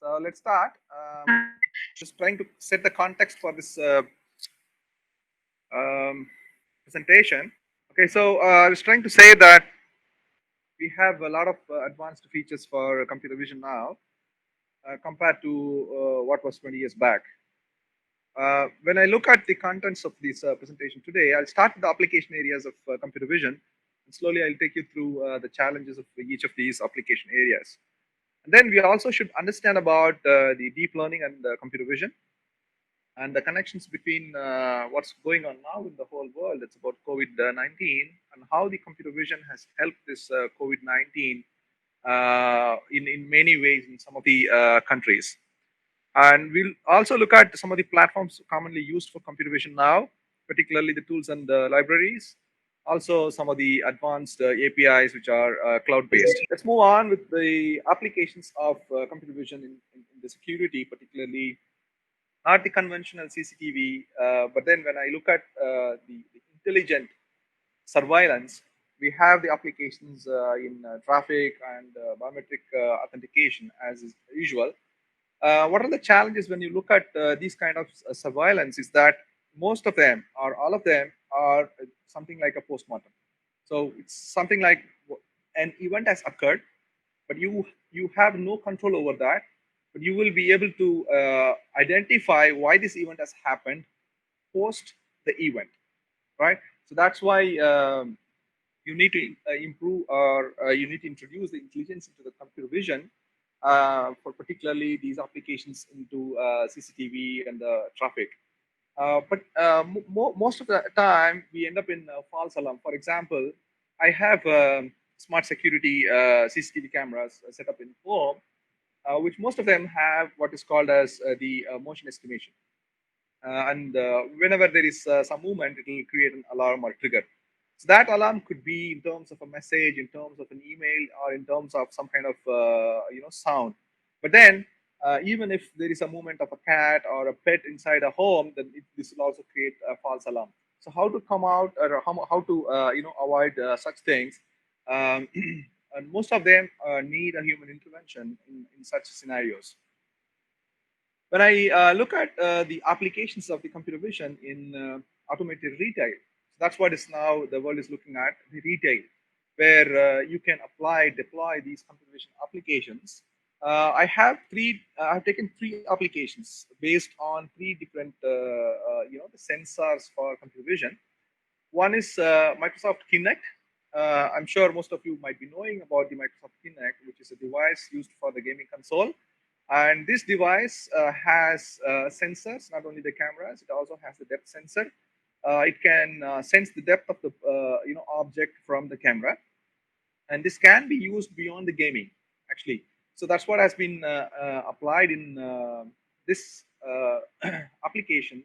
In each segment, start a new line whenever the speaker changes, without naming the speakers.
So let's start. Just trying to set the context for this um, presentation. Okay, so I was trying to say that we have a lot of advanced features for computer vision now compared to what was 20 years back. When I look at the contents of this presentation today, I'll start with the application areas of computer vision, and slowly I'll take you through the challenges of each of these application areas. And then we also should understand about the deep learning and computer vision and the connections between what's going on now in the whole world. It's about COVID-19 and how the computer vision has helped this COVID-19 in many ways in some of the countries. And we'll also look at some of the platforms commonly used for computer vision now, particularly the tools and the libraries. Also, some of the advanced APIs which are cloud-based. Let's move on with the applications of computer vision in the security, particularly not the conventional CCTV, but then when I look at the intelligent surveillance, we have the applications in traffic and biometric authentication as is usual. What are the challenges when you look at these kind of surveillance is that most of them or all of them are something like a postmortem. So it's something like an event has occurred, but you have no control over that, but you will be able to identify why this event has happened post the event, right? So that's why you need to improve or you need to introduce the intelligence into the computer vision for particularly these applications into CCTV and the traffic. But most of the time, we end up in false alarm. For example, I have smart security CCTV cameras set up in home, which most of them have what is called as the motion estimation. And whenever there is some movement, it will create an alarm or trigger. So that alarm could be in terms of a message, in terms of an email, or in terms of some kind of sound. But then, even if there is a movement of a cat or a pet inside a home, then this will also create a false alarm. So how to come out or how to avoid such things? Um, and most of them need a human intervention in such scenarios. When I look at the applications of the computer vision in automated retail, that's what is now the world is looking at, the retail, where you can deploy these computer vision applications. I've taken three applications based on three different, the sensors for computer vision. One is Microsoft Kinect. I'm sure most of you might be knowing about the Microsoft Kinect, which is a device used for the gaming console. And this device has sensors, not only the cameras, it also has the depth sensor. It can sense the depth of the object from the camera, and this can be used beyond the gaming actually. So that's what has been applied in this application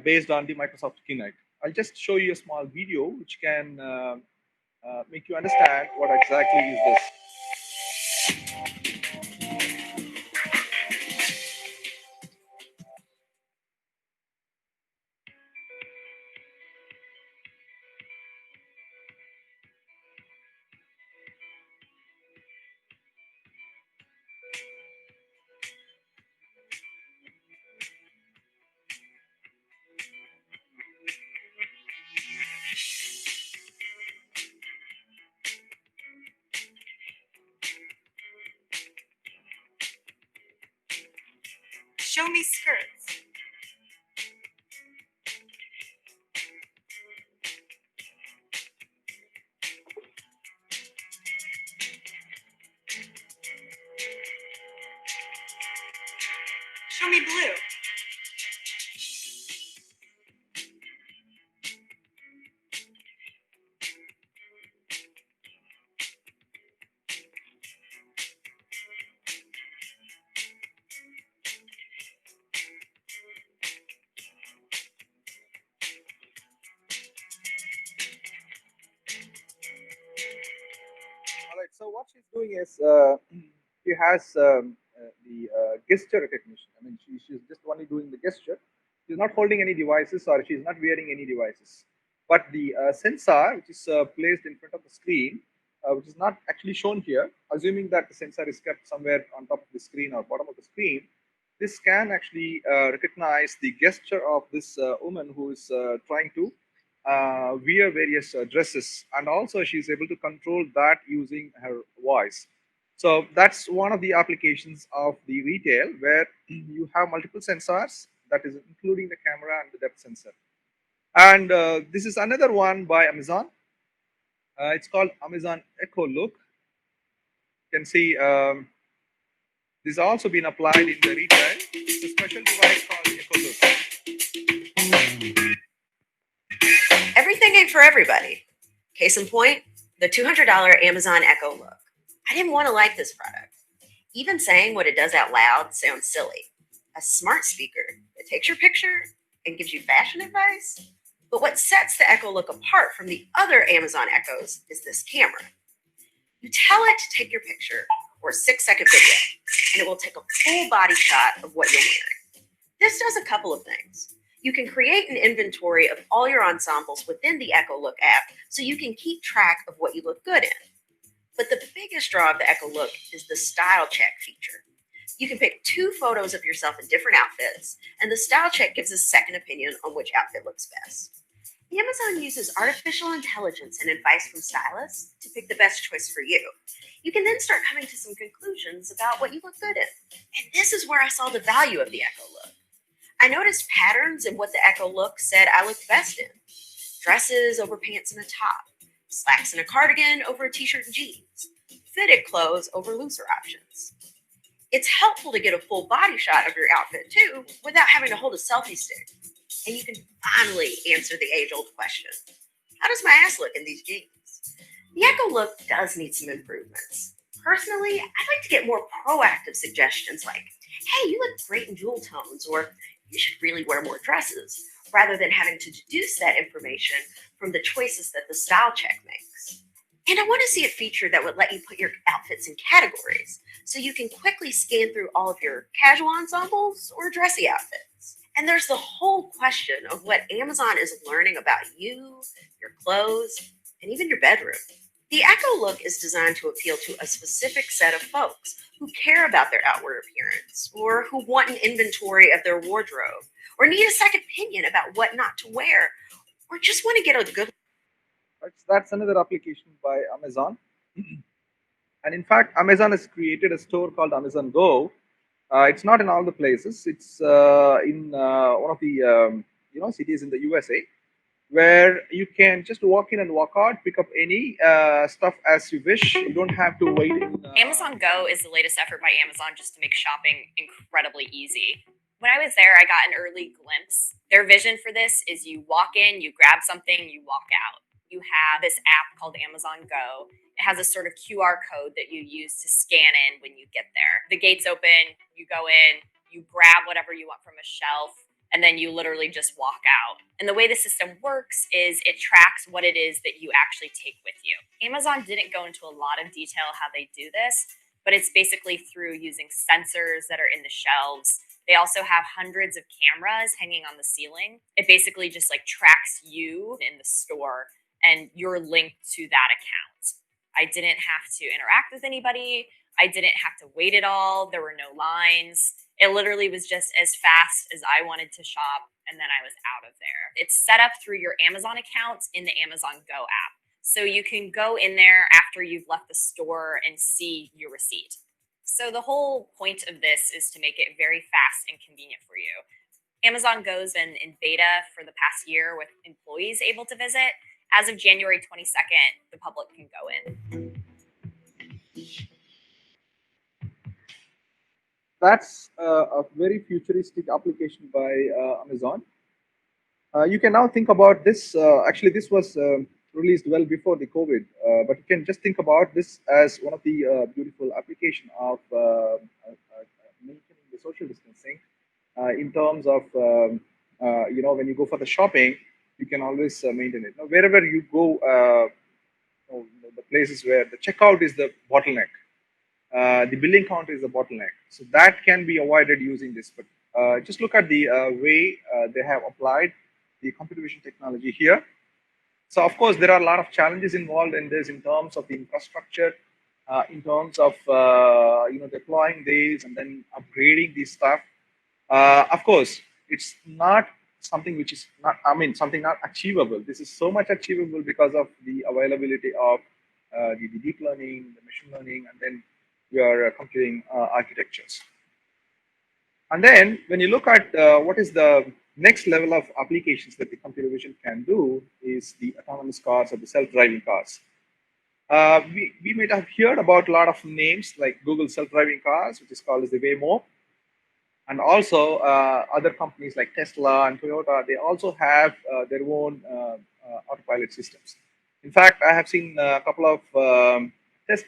based on the Microsoft Kinect. I'll just show you a small video which can make you understand what exactly is this.
Show me skirts. Show me blue.
All right. So what she's doing is she has the gesture recognition. I mean, she's just only doing the gesture. She's not holding any devices or she's not wearing any devices. But the sensor, which is placed in front of the screen, which is not actually shown here, assuming that the sensor is kept somewhere on top of the screen or bottom of the screen. This can actually recognize the gesture of this woman who is trying to wear various dresses, and also she's able to control that using her voice. So that's one of the applications of the retail where you have multiple sensors, that is including the camera and the depth sensor. And this is another one by Amazon. It's called Amazon Echo Look. You can see this has also been applied in the retail. It's a special device called Echo Look.
Everything ain't for everybody. Case in point, the $200 Amazon Echo Look. I didn't want to like this product. Even saying what it does out loud sounds silly. A smart speaker that takes your picture and gives you fashion advice? But what sets the Echo Look apart from the other Amazon Echoes is this camera. You tell it to take your picture or a 6-second video, and it will take a full body shot of what you're wearing. This does a couple of things. You can create an inventory of all your ensembles within the Echo Look app so you can keep track of what you look good in. But the biggest draw of the Echo Look is the style check feature. You can pick 2 photos of yourself in different outfits, and the style check gives a second opinion on which outfit looks best. Amazon uses artificial intelligence and advice from stylists to pick the best choice for you. You can then start coming to some conclusions about what you look good in. And this is where I saw the value of the Echo Look. I noticed patterns in what the Echo Look said I looked best in. Dresses over pants and a top, slacks and a cardigan over a t-shirt and jeans, fitted clothes over looser options. It's helpful to get a full body shot of your outfit too, without having to hold a selfie stick. And you can finally answer the age-old question: how does my ass look in these jeans? The Echo Look does need some improvements. Personally, I'd like to get more proactive suggestions like, hey, you look great in jewel tones, or you should really wear more dresses, rather than having to deduce that information from the choices that the style check makes. And I want to see a feature that would let you put your outfits in categories, so you can quickly scan through all of your casual ensembles or dressy outfits. And there's the whole question of what Amazon is learning about you, your clothes, and even your bedroom. The Echo Look is designed to appeal to a specific set of folks who care about their outward appearance, or who want an inventory of their wardrobe, or need a second opinion about what not to wear, or just want to get a good.
That's another application by Amazon. And in fact, Amazon has created a store called Amazon Go. It's not in all the places. It's in one of the cities in the USA, where you can just walk in and walk out, pick up any stuff as you wish. You don't have to wait in.
Amazon Go is the latest effort by Amazon just to make shopping incredibly easy. When I was there, I got an early glimpse. Their vision for this is you walk in, you grab something, you walk out. You have this app called Amazon Go. It has a sort of QR code that you use to scan in when you get there. The gates open, you go in, you grab whatever you want from a shelf, and then you literally just walk out. And the way the system works is it tracks what it is that you actually take with you. Amazon didn't go into a lot of detail how they do this, but it's basically through using sensors that are in the shelves. They also have hundreds of cameras hanging on the ceiling. It basically just like tracks you in the store and you're linked to that account. I didn't have to interact with anybody. I didn't have to wait at all. There were no lines. It literally was just as fast as I wanted to shop, and then I was out of there. It's set up through your Amazon account in the Amazon Go app. So you can go in there after you've left the store and see your receipt. So the whole point of this is to make it very fast and convenient for you. Amazon Go's been in beta for the past year with employees able to visit. As of January 22nd, the public can go in.
That's a very futuristic application by Amazon. You can now think about this. Actually, this was released well before the COVID, but you can just think about this as one of the beautiful application of maintaining the social distancing in terms of when you go for the shopping, you can always maintain it. Now, wherever you go, the places where the checkout is the bottleneck, the billing counter is a bottleneck. So that can be avoided using this. But just look at the way they have applied the computer vision technology here. So of course, there are a lot of challenges involved in this in terms of the infrastructure, in terms of deploying these and then upgrading these stuff. Of course, it's not something which is not, I mean, something not achievable. This is so much achievable because of the availability of the deep learning, the machine learning, and then your computing architectures. And then when you look at what is the next level of applications that the computer vision can do is the autonomous cars or the self-driving cars. We might have heard about a lot of names like Google self-driving cars, which is called as the Waymo, and also other companies like Tesla and Toyota. They also have their own autopilot systems. In fact, I have seen a couple of test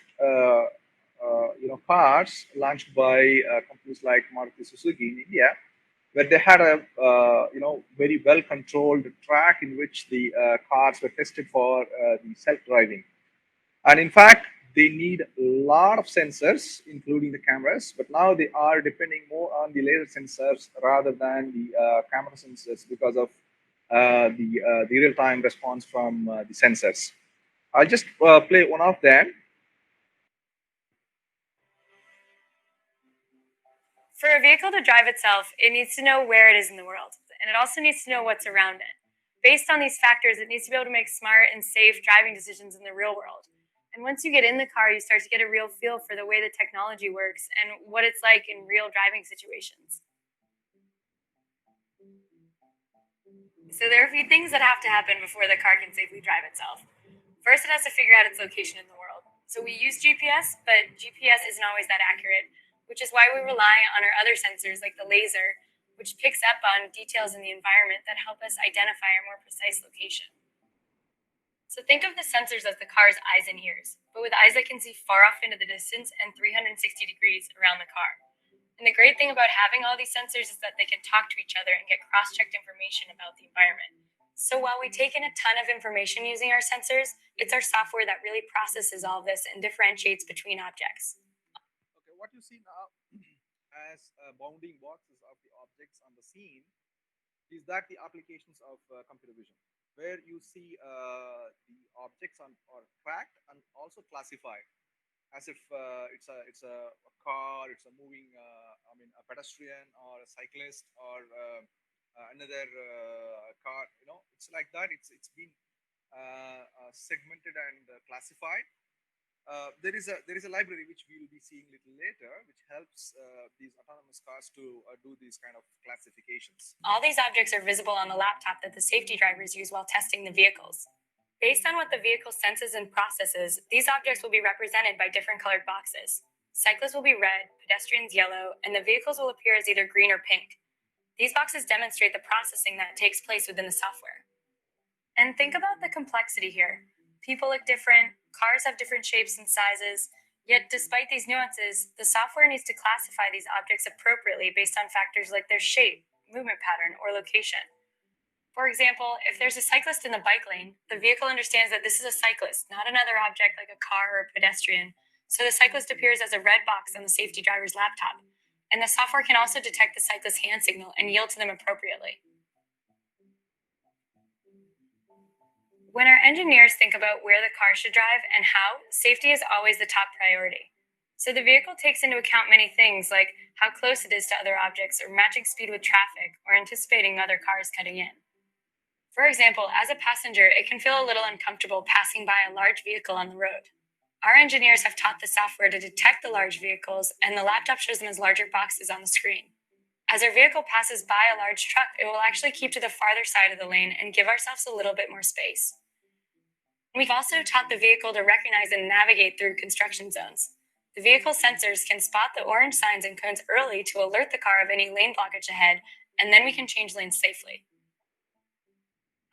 cars launched by companies like Maruti Suzuki in India, where they had a very well controlled track in which the cars were tested for the self driving. And in fact, they need a lot of sensors, including the cameras, but now they are depending more on the laser sensors rather than the camera sensors because of the real time response from the sensors. I'll just play one of them.
For a vehicle to drive itself, it needs to know where it is in the world, and it also needs to know what's around it. Based on these factors, it needs to be able to make smart and safe driving decisions in the real world. And once you get in the car, you start to get a real feel for the way the technology works and what it's like in real driving situations. So there are a few things that have to happen before the car can safely drive itself. First, it has to figure out its location in the world. So we use GPS, but GPS isn't always that accurate, which is why we rely on our other sensors like the laser, which picks up on details in the environment that help us identify a more precise location. So think of the sensors as the car's eyes and ears, but with eyes that can see far off into the distance and 360 degrees around the car. And the great thing about having all these sensors is that they can talk to each other and get cross-checked information about the environment. So while we take in a ton of information using our sensors, it's our software that really processes all this and differentiates between objects.
Okay, what you see now as bounding boxes of the objects on the scene is that the applications of computer vision, where you see the objects are tracked and also classified as if it's a car, it's a moving, a pedestrian or a cyclist or another car. It's like that. It's been segmented and classified. There is a library which we will be seeing little later, which helps these autonomous cars to do these kind of classifications.
All these objects are visible on the laptop that the safety drivers use while testing the vehicles. Based on what the vehicle senses and processes, these objects will be represented by different colored boxes. Cyclists will be red, pedestrians yellow, and the vehicles will appear as either green or pink. These boxes demonstrate the processing that takes place within the software. And think about the complexity here. People look different, cars have different shapes and sizes, yet despite these nuances, the software needs to classify these objects appropriately based on factors like their shape, movement pattern, or location. For example, if there's a cyclist in the bike lane, the vehicle understands that this is a cyclist, not another object like a car or a pedestrian. So the cyclist appears as a red box on the safety driver's laptop. And the software can also detect the cyclist's hand signal and yield to them appropriately. When our engineers think about where the car should drive and how, safety is always the top priority. So the vehicle takes into account many things like how close it is to other objects or matching speed with traffic or anticipating other cars cutting in. For example, as a passenger, it can feel a little uncomfortable passing by a large vehicle on the road. Our engineers have taught the software to detect the large vehicles, and the laptop shows them as larger boxes on the screen. As our vehicle passes by a large truck, it will actually keep to the farther side of the lane and give ourselves a little bit more space. We've also taught the vehicle to recognize and navigate through construction zones. The vehicle sensors can spot the orange signs and cones early to alert the car of any lane blockage ahead, and then we can change lanes safely.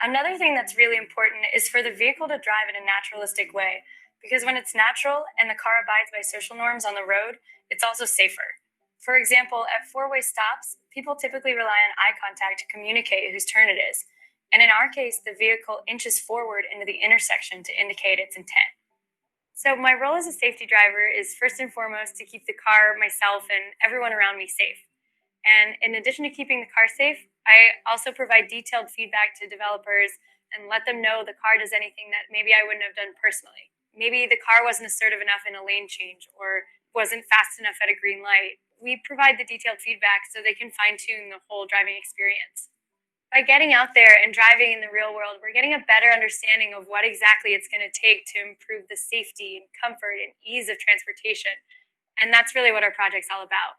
Another thing that's really important is for the vehicle to drive in a naturalistic way, because when it's natural and the car abides by social norms on the road, it's also safer. For example, at four-way stops, people typically rely on eye contact to communicate whose turn it is. And in our case, the vehicle inches forward into the intersection to indicate its intent. So my role as a safety driver is first and foremost to keep the car, myself, and everyone around me safe. And in addition to keeping the car safe, I also provide detailed feedback to developers and let them know the car does anything that maybe I wouldn't have done personally. Maybe the car wasn't assertive enough in a lane change or wasn't fast enough at a green light. We provide the detailed feedback so they can fine tune the whole driving experience. By getting out there and driving in the real world, we're getting a better understanding of what exactly it's going to take to improve the safety and comfort and ease of transportation. And that's really what our project's all about.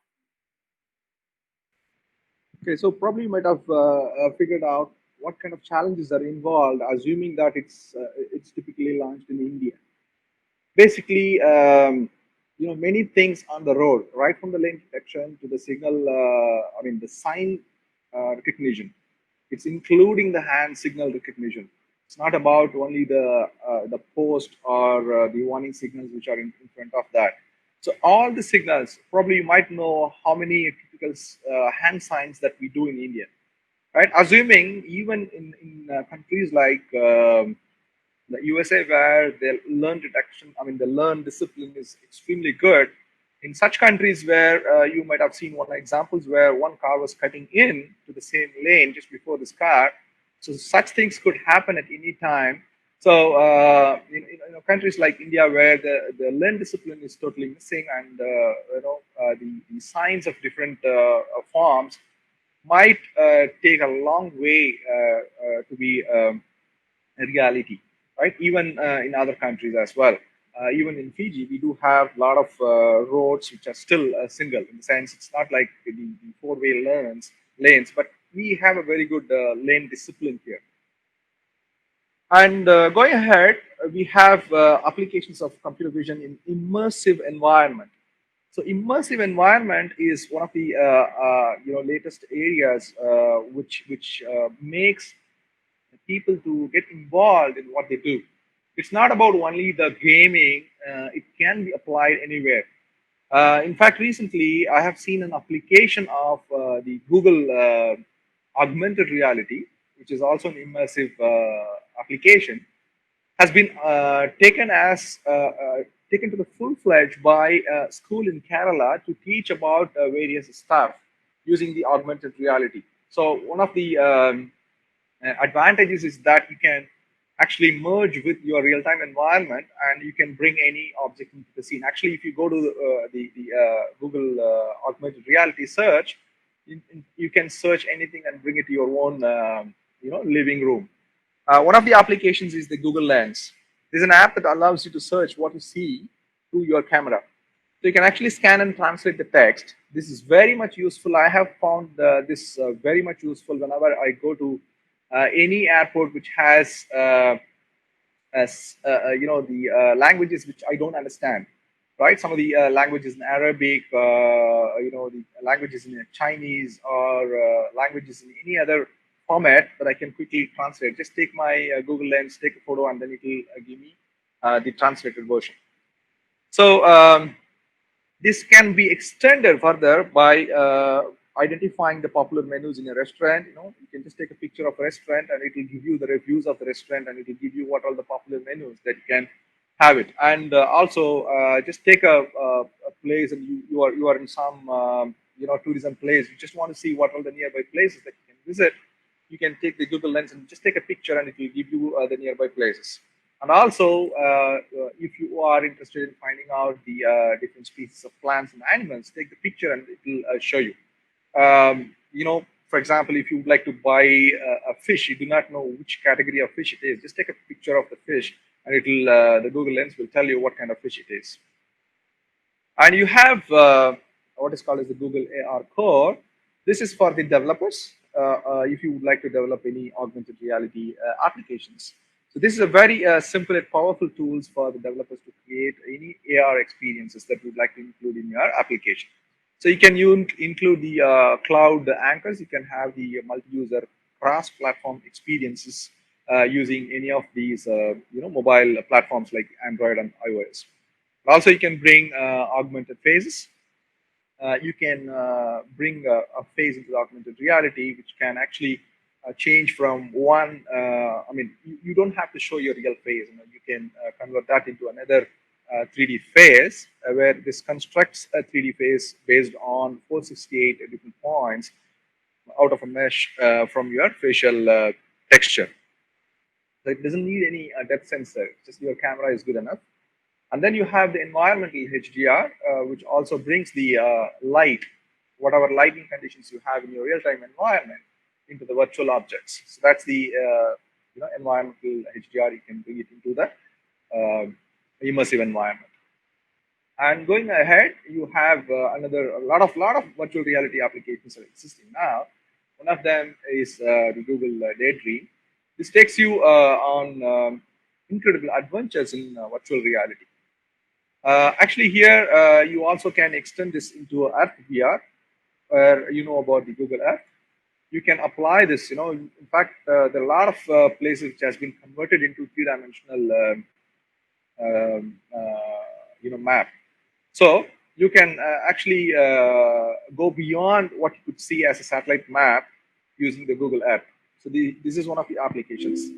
Okay, so probably you might have figured out what kind of challenges are involved, assuming that it's typically launched in India. Basically, many things on the road, right from the lane detection to the signal, the sign recognition. It's including the hand signal recognition. It's not about only the post or the warning signals which are in front of that. So all the signals, probably you might know how many typical hand signs that we do in India, right? Assuming even in countries like the USA, where the learn detection, the learn discipline is extremely good. In such countries where you might have seen one examples where one car was cutting in to the same lane just before this car, so such things could happen at any time. So in countries like India, where the learn discipline is totally missing, and the signs of different forms might take a long way to be a reality, right? Even in other countries as well. Even in Fiji, we do have a lot of roads which are still single, in the sense it's not like the four-way lanes, but we have a very good lane discipline here. And going ahead, we have applications of computer vision in immersive environment. So immersive environment is one of the latest areas which makes people to get involved in what they do. It's not about only the gaming; it can be applied anywhere. In fact, recently I have seen an application of the Google augmented reality, which is also an immersive application, has been taken to the full fledged by a school in Kerala to teach about various stuff using the augmented reality. So one of the advantages is that you can actually merge with your real-time environment, and you can bring any object into the scene. Actually, if you go to the Google augmented reality search, you can search anything and bring it to your own living room. One of the applications is the Google Lens. There's an app that allows you to search what you see through your camera. So you can actually scan and translate the text. This is very much useful. I have found this very much useful whenever I go to any airport which has the languages which I don't understand, right? Some of the languages in Arabic, the languages in Chinese, or languages in any other format that I can quickly translate. Just take my Google Lens, take a photo, and then it will give me the translated version. So this can be extended further by identifying the popular menus in a restaurant. You can just take a picture of a restaurant, and it will give you the reviews of the restaurant, and it will give you what all the popular menus that you can have it. And also, just take a place, and you are in some tourism place. You just want to see what all the nearby places that you can visit. You can take the Google Lens and just take a picture, and it will give you the nearby places. And also, if you are interested in finding out the different species of plants and animals, take the picture and it will show you. For example, if you would like to buy a fish, you do not know which category of fish it is. Just take a picture of the fish, and it will the Google Lens will tell you what kind of fish it is. And you have what is called as the Google AR Core. This is for the developers. If you would like to develop any augmented reality applications. So this is a very simple and powerful tools for the developers to create any AR experiences that you'd like to include in your application. So you can include the cloud anchors. You can have the multi-user cross-platform experiences using any of these mobile platforms like Android and iOS. Also, you can bring augmented phases. You can bring a phase into the augmented reality, which can actually change from one. You don't have to show your real face. You can convert that into another 3D phase, where this constructs a 3D phase based on 468 different points out of a mesh from your facial texture. So it doesn't need any depth sensor. Just your camera is good enough. And then you have the environmental HDR, which also brings the light, whatever lighting conditions you have in your real-time environment, into the virtual objects. So that's the environmental HDR. You can bring it into the immersive environment. And going ahead, you have another a lot of virtual reality applications are existing now. One of them is the Google Daydream. This takes you on incredible adventures in virtual reality. Actually, here you also can extend this into Earth VR, where you know about the Google Earth. You can apply this. In fact, there are a lot of places which has been converted into three-dimensional, map. So you can actually go beyond what you could see as a satellite map using the Google Earth. So this is one of the applications.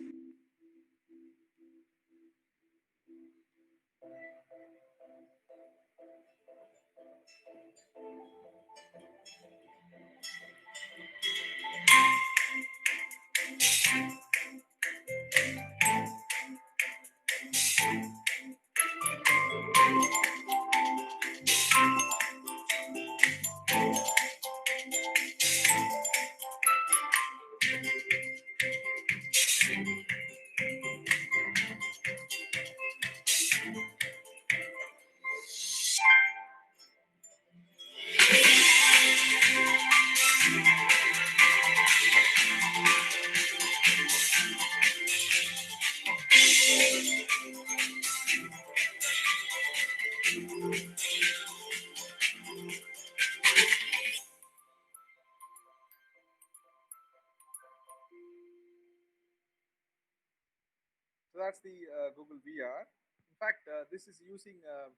So that's the Google VR. In fact, this is using a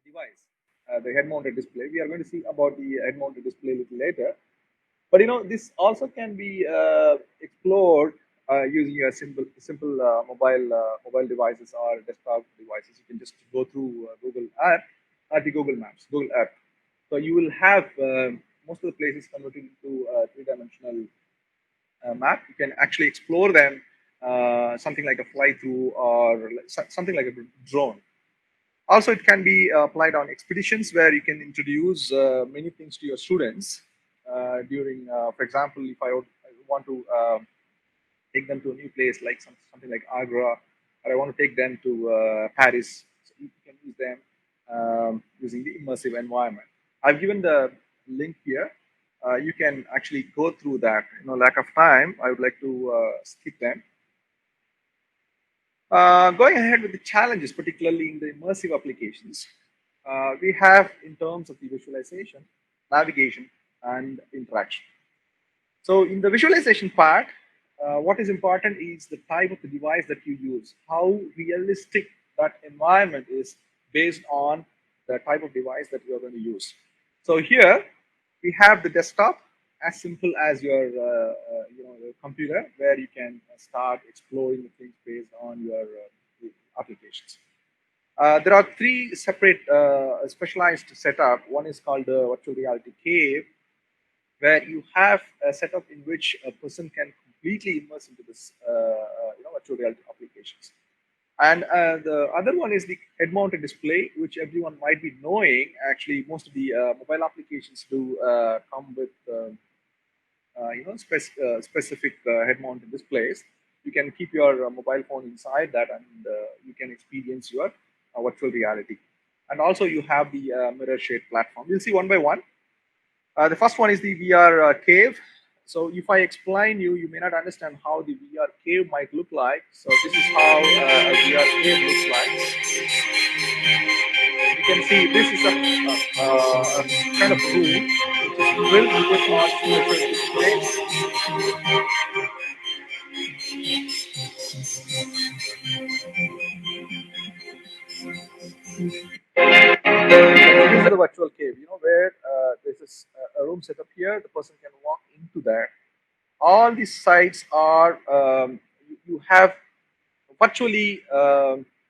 device, the head-mounted display. We are going to see about the head-mounted display a little later. But this also can be explored using a simple mobile devices or desktop devices. You can just go through Google Earth or the Google Maps, Google Earth. So you will have most of the places converted into three-dimensional map. You can actually explore them, something like a fly through or something like a drone. Also, it can be applied on expeditions where you can introduce many things to your students during, for example, if I want to take them to a new place like something like Agra, or I want to take them to Paris, so you can use them using the immersive environment. I've given the link here. You can actually go through that. Lack of time, I would like to skip them. Going ahead with the challenges, particularly in the immersive applications, we have in terms of the visualization, navigation, and interaction. So in the visualization part, what is important is the type of the device that you use, how realistic that environment is based on the type of device that you are going to use. So here we have the desktop, as simple as your computer, where you can start exploring the things based on your applications. There are three separate specialized setup. One is called the virtual reality cave, where you have a setup in which a person can completely immerse into this virtual reality applications. And the other one is the head-mounted display, which everyone might be knowing. Actually, most of the mobile applications do come with specific head-mounted displays. You can keep your mobile phone inside that, and you can experience your virtual reality. And also, you have the mirror shade platform. We'll see one by one. The first one is the VR cave. So if I explain you may not understand how the VR cave might look like. So this is how a VR cave looks like. You can see this is a kind of room which is built with all different displays. This is the virtual cave, where there's a room set up here. The person can walk into that. All these sites are you have virtually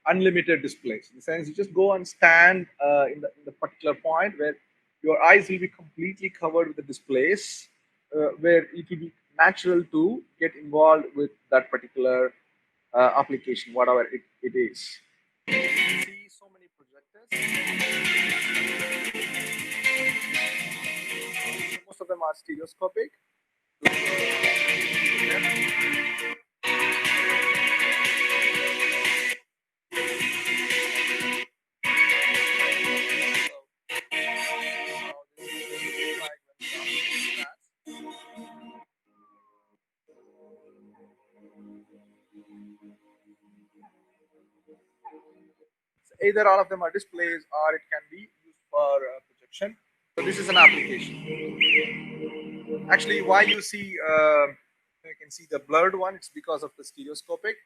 unlimited displays. In the sense, you just go and stand in the particular point where your eyes will be completely covered with the displays, where it will be natural to get involved with that particular application, whatever it is. See so many projectors. Most of them are stereoscopic. Either all of them are displays or it can be used for projection. So this is an application. Actually, why you see you can see the blurred one, it's because of the stereoscopic.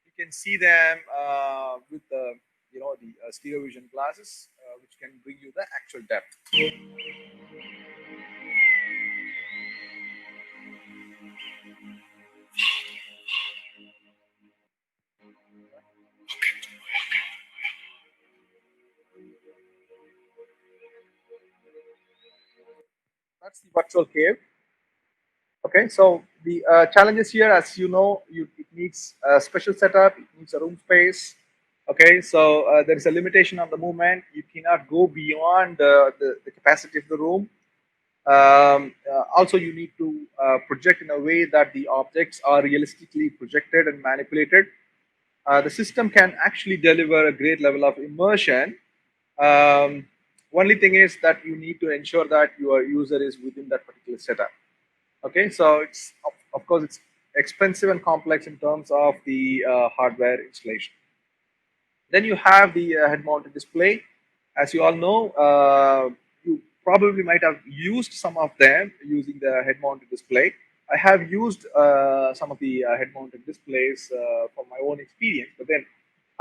You can see them with the the stereo vision glasses, which can bring you the actual depth. That's the virtual cave. Okay, so the challenges here, as you know, it needs a special setup, it needs a room space. Okay, so there is a limitation on the movement. You cannot go beyond the capacity of the room. Also, you need to project in a way that the objects are realistically projected and manipulated. The system can actually deliver a great level of immersion. Um, Only thing is that you need to ensure that your user is within that particular setup. Okay, so it's of course it's expensive and complex in terms of the hardware installation. Then you have the head-mounted display. As you all know, you probably might have used some of them using the head-mounted display. I have used some of the head-mounted displays from my own experience, but then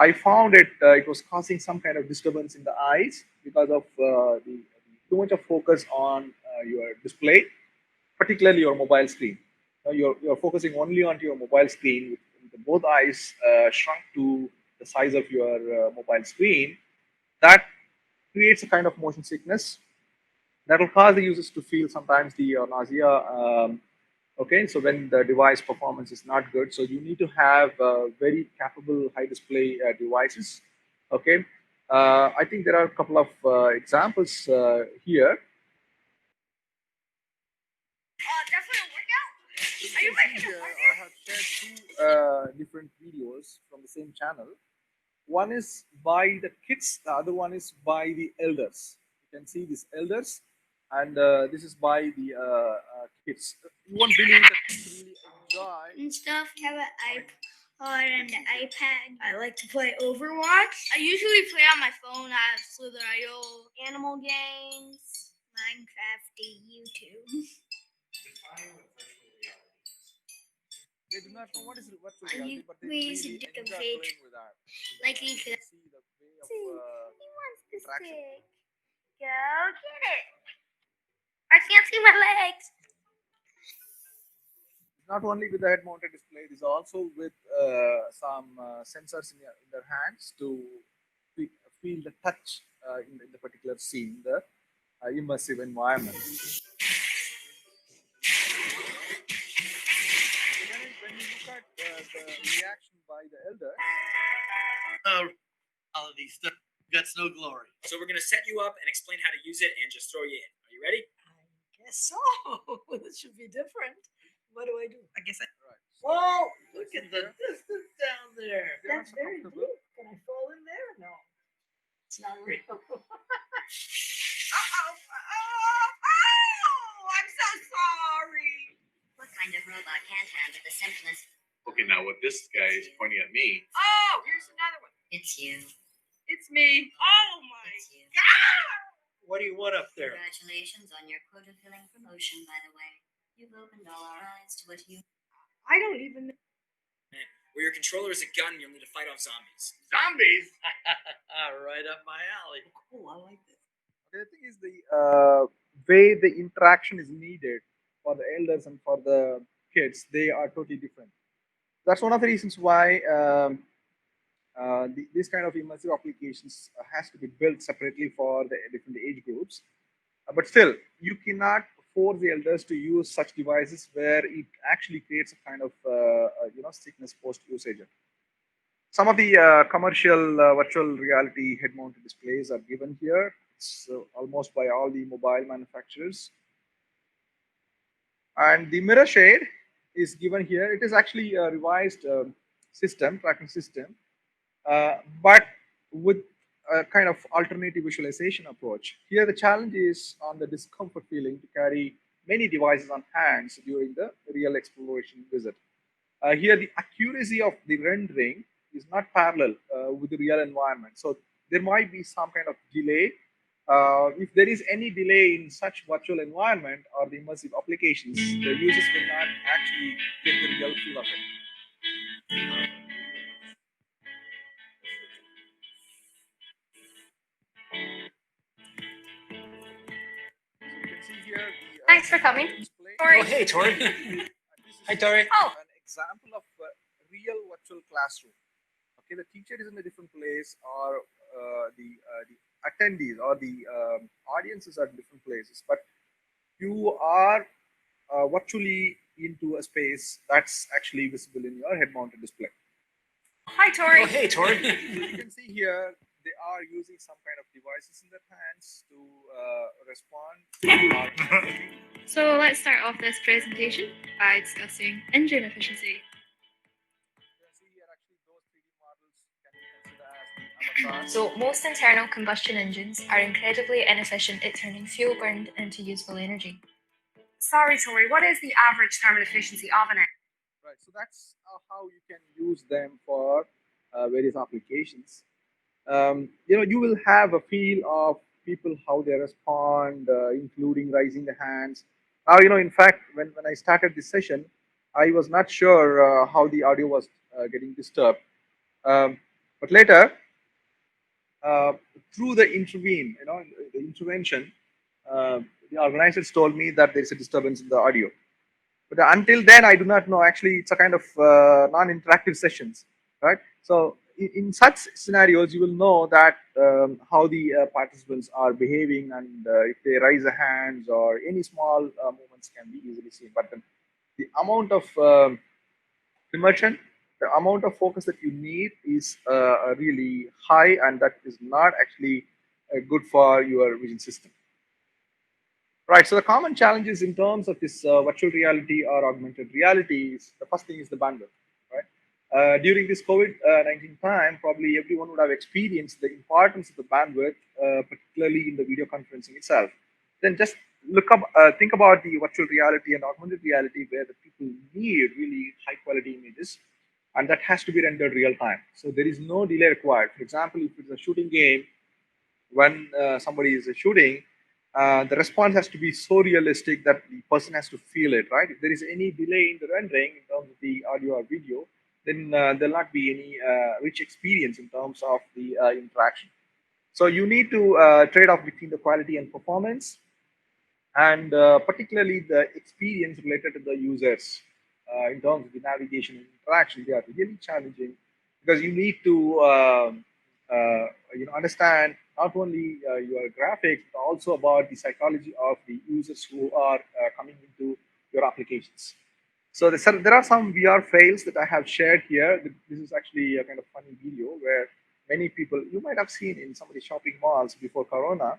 I found it was causing some kind of disturbance in the eyes because of the too much of focus on your display, particularly your mobile screen. You're focusing only onto your mobile screen with both eyes shrunk to the size of your mobile screen. That creates a kind of motion sickness that will cause the users to feel sometimes the nausea. Okay, so when the device performance is not good, so you need to have very capable high display devices. Okay, I think there are a couple of examples here.
Definitely a workout. Are you
See
making
here,
it
I have shared two different videos from the same channel. One is by the kids, the other one is by the elders. You can see these elders, and this is by the kids. You won't believe that kids really enjoy.
and stuff? Have an iPod and an iPad. I like to play Overwatch. I usually play on my phone. I have Slither.io, animal games, Minecraft, YouTube.
They do not know what is virtual
Are
reality,
you
but they
ways
really
to
enjoy
compete?
playing with that.
Like you
You
could
can see the way of
he wants the
interaction.
stick. Go get it. I can't see my legs.
Not only with the head-mounted display, this is also with some sensors in their hands to feel the touch in the particular scene, the immersive environment. When you look at the reaction by the elder,
All of these stuff. Guts, no glory. So we're gonna set you up and explain how to use it and just throw you in. Are you ready?
I guess so. This should be different. What do I do?
I guess I.
right?
Whoa! Look
see
at the
here.
distance down there.
They're not
That's
so
very
comfortable.
deep. Can I fall in there? No, it's not real.
I'm so sorry.
What kind of robot can't handle the simplest?
Okay, now what this guy is pointing at me.
Oh, here's another one.
It's you.
It's me. Oh my
It's you.
What do you want up there?
Congratulations on your quota-filling promotion, by the way. You've opened all our eyes to what you...
I don't even know.
Where your controller is a gun, you'll need to fight off zombies.
Zombies?
Right up my alley.
Cool. I like this.
Okay, the thing is the way the interaction is needed for the elders and for the kids, they are totally different. That's one of the reasons why these kind of immersive applications has to be built separately for the different age groups. But still, you cannot force the elders to use such devices where it actually creates a kind of sickness post usage. Some of the commercial virtual reality head-mounted displays are given here. It's almost by all the mobile manufacturers. And the mirror shade is given here. It is actually a revised tracking system, but with a kind of alternative visualization approach. Here, the challenge is on the discomfort feeling to carry many devices on hands during the real exploration visit. Here, the accuracy of the rendering is not parallel with the real environment. So there might be some kind of delay. If there is any delay in such virtual environment or the immersive applications, the users will not actually get the real feel of it. So you can see here the
Thanks for coming.
display.
Oh, hey, Tori. Hi, Tori.
Oh.
An example of a real virtual classroom. Okay, the teacher is in a different place, or the attendees or the audiences are in different places, but you are virtually into a space that's actually visible in your head-mounted display.
Hi, Tori.
Oh, hey, Tori.
So you can see here they are using some kind of devices in their hands to respond.
So let's start off this presentation by discussing engine efficiency.
So, most internal combustion engines are incredibly inefficient at turning fuel burned into useful energy.
Sorry, Tori. What is the average thermal efficiency of an engine?
Right, so that's how you can use them for various applications. You will have a feel of people how they respond, including raising the hands. Now, in fact, when I started this session, I was not sure how the audio was getting disturbed. But later, uh, through the intervention, the organizers told me that there is a disturbance in the audio. But until then, I do not know. Actually, it's a kind of non-interactive sessions, right? So in such scenarios, you will know that how the participants are behaving, and if they raise their hands or any small movements can be easily seen. But then the amount of immersion, the amount of focus that you need is really high, and that is not actually good for your vision system. Right. So the common challenges in terms of this virtual reality or augmented reality is the first thing is the bandwidth. Right. During this COVID-19 time, probably everyone would have experienced the importance of the bandwidth, particularly in the video conferencing itself. Then just think about the virtual reality and augmented reality, where the people need really high quality images, and that has to be rendered real time. So there is no delay required. For example, if it's a shooting game, when somebody is shooting, the response has to be so realistic that the person has to feel it, right? If there is any delay in the rendering in terms of the audio or video, then there'll not be any rich experience in terms of the interaction. So you need to trade off between the quality and performance, and particularly the experience related to the users in terms of the navigation and interaction. They are really challenging because you need to understand not only your graphics but also about the psychology of the users who are coming into your applications. So there are some VR fails that I have shared here. This is actually a kind of funny video where many people, you might have seen in some of the shopping malls before Corona,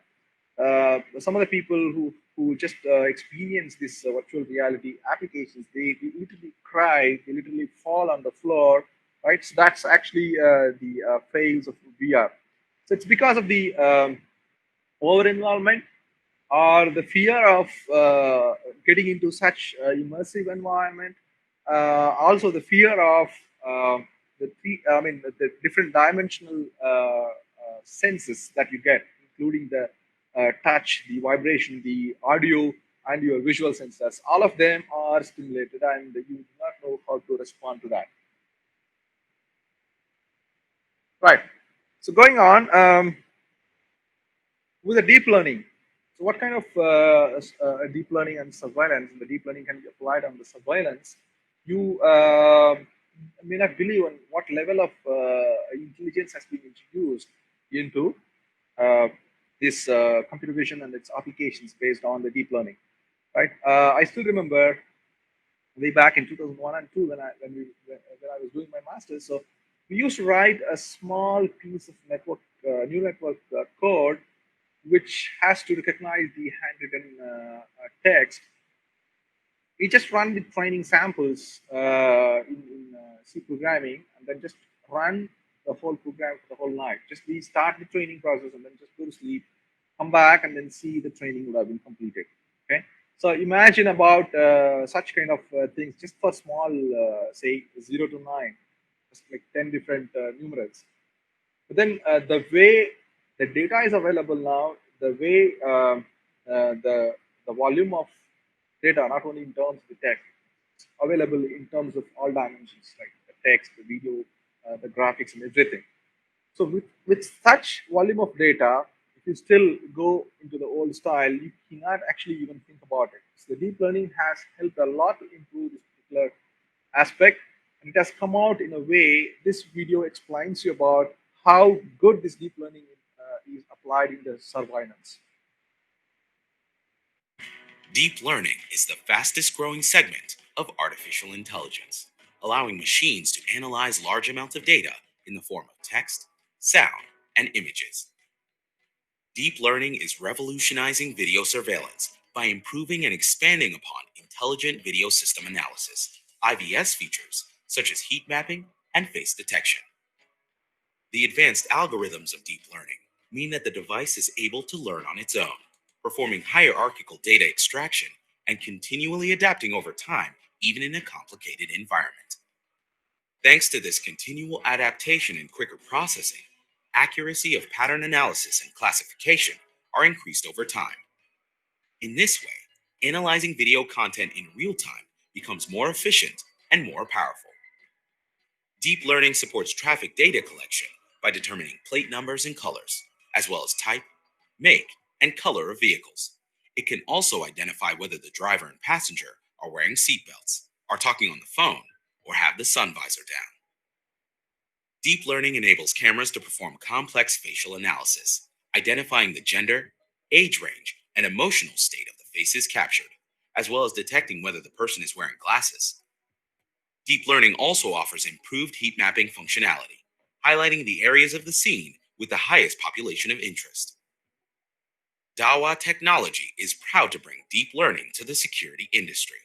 some of the people who just experience this virtual reality applications, they literally cry, they literally fall on the floor, right? So that's actually the fails of VR. So it's because of the over involvement or the fear of getting into such immersive environment. Also, the fear of the different dimensional senses that you get, including the touch, the vibration, the audio, and your visual sensors. All of them are stimulated, and you do not know how to respond to that. Right. So going on. With the deep learning. So what kind of deep learning and surveillance? The deep learning can be applied on the surveillance. You may not believe on what level of intelligence has been introduced into uh, this computer vision and its applications based on the deep learning. Right. I still remember way back in 2001 and 2 when I was doing my master's. So we used to write a small piece of neural network code which has to recognize the handwritten text. We just run the training samples in C programming and then just run the whole program for the whole night. Just we start the training process and then just go to sleep, come back and then see the training would have been completed. Okay, so imagine about such kind of things just for small, say 0 to 9, just like 10 different numerals. But then the way the data is available now, the way the volume of data, not only in terms of the text, it's available in terms of all dimensions, like the text, the video, the graphics, and everything. So with such volume of data, if you still go into the old style, you cannot actually even think about it. So the deep learning has helped a lot to improve this particular aspect, and it has come out in a way. This video explains you about how good this deep learning is applied in the surveillance.
Deep learning is the fastest growing segment of artificial intelligence, allowing machines to analyze large amounts of data in the form of text, sound, and images. Deep learning is revolutionizing video surveillance by improving and expanding upon intelligent video system analysis, IVS features such as heat mapping and face detection. The advanced algorithms of deep learning mean that the device is able to learn on its own, performing hierarchical data extraction and continually adapting over time, even in a complicated environment. Thanks to this continual adaptation and quicker processing, accuracy of pattern analysis and classification are increased over time. In this way, analyzing video content in real time becomes more efficient and more powerful. Deep learning supports traffic data collection by determining plate numbers and colors, as well as type, make, and color of vehicles. It can also identify whether the driver and passenger are wearing seatbelts, are talking on the phone, or have the sun visor down. Deep learning enables cameras to perform complex facial analysis, identifying the gender, age range, and emotional state of the faces captured, as well as detecting whether the person is wearing glasses. Deep learning also offers improved heat mapping functionality, highlighting the areas of the scene with the highest population of interest. Dawa Technology is proud to bring deep learning to the security industry,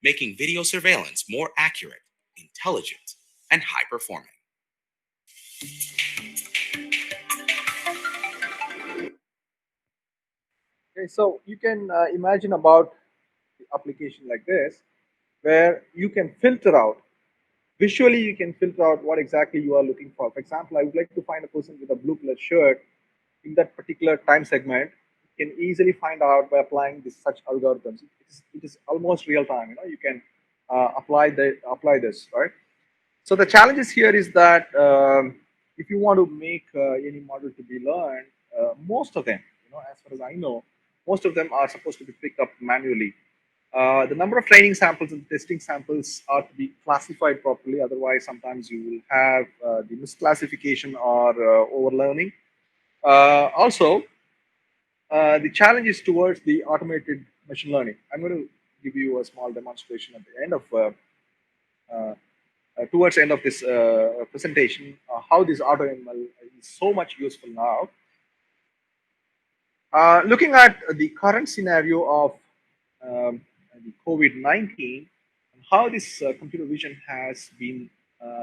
making video surveillance more accurate, intelligent, and high performing.
Okay, so you can imagine about the application like this, where you can filter out visually. You can filter out what exactly you are looking for. For example, I would like to find a person with a blue color shirt in that particular time segment. You can easily find out by applying such algorithms. It is almost real time. You can apply this, right? So the challenges here is that if you want to make any model to be learned, most of them, as far as I know, most of them are supposed to be picked up manually. The number of training samples and testing samples are to be classified properly. Otherwise, sometimes you will have the misclassification or overlearning. Also, the challenge is towards the automated machine learning. I'm going to give you a small demonstration at the end of towards the end of this presentation, how this AutoML is so much useful now. Looking at the current scenario of the COVID-19, and how this computer vision has been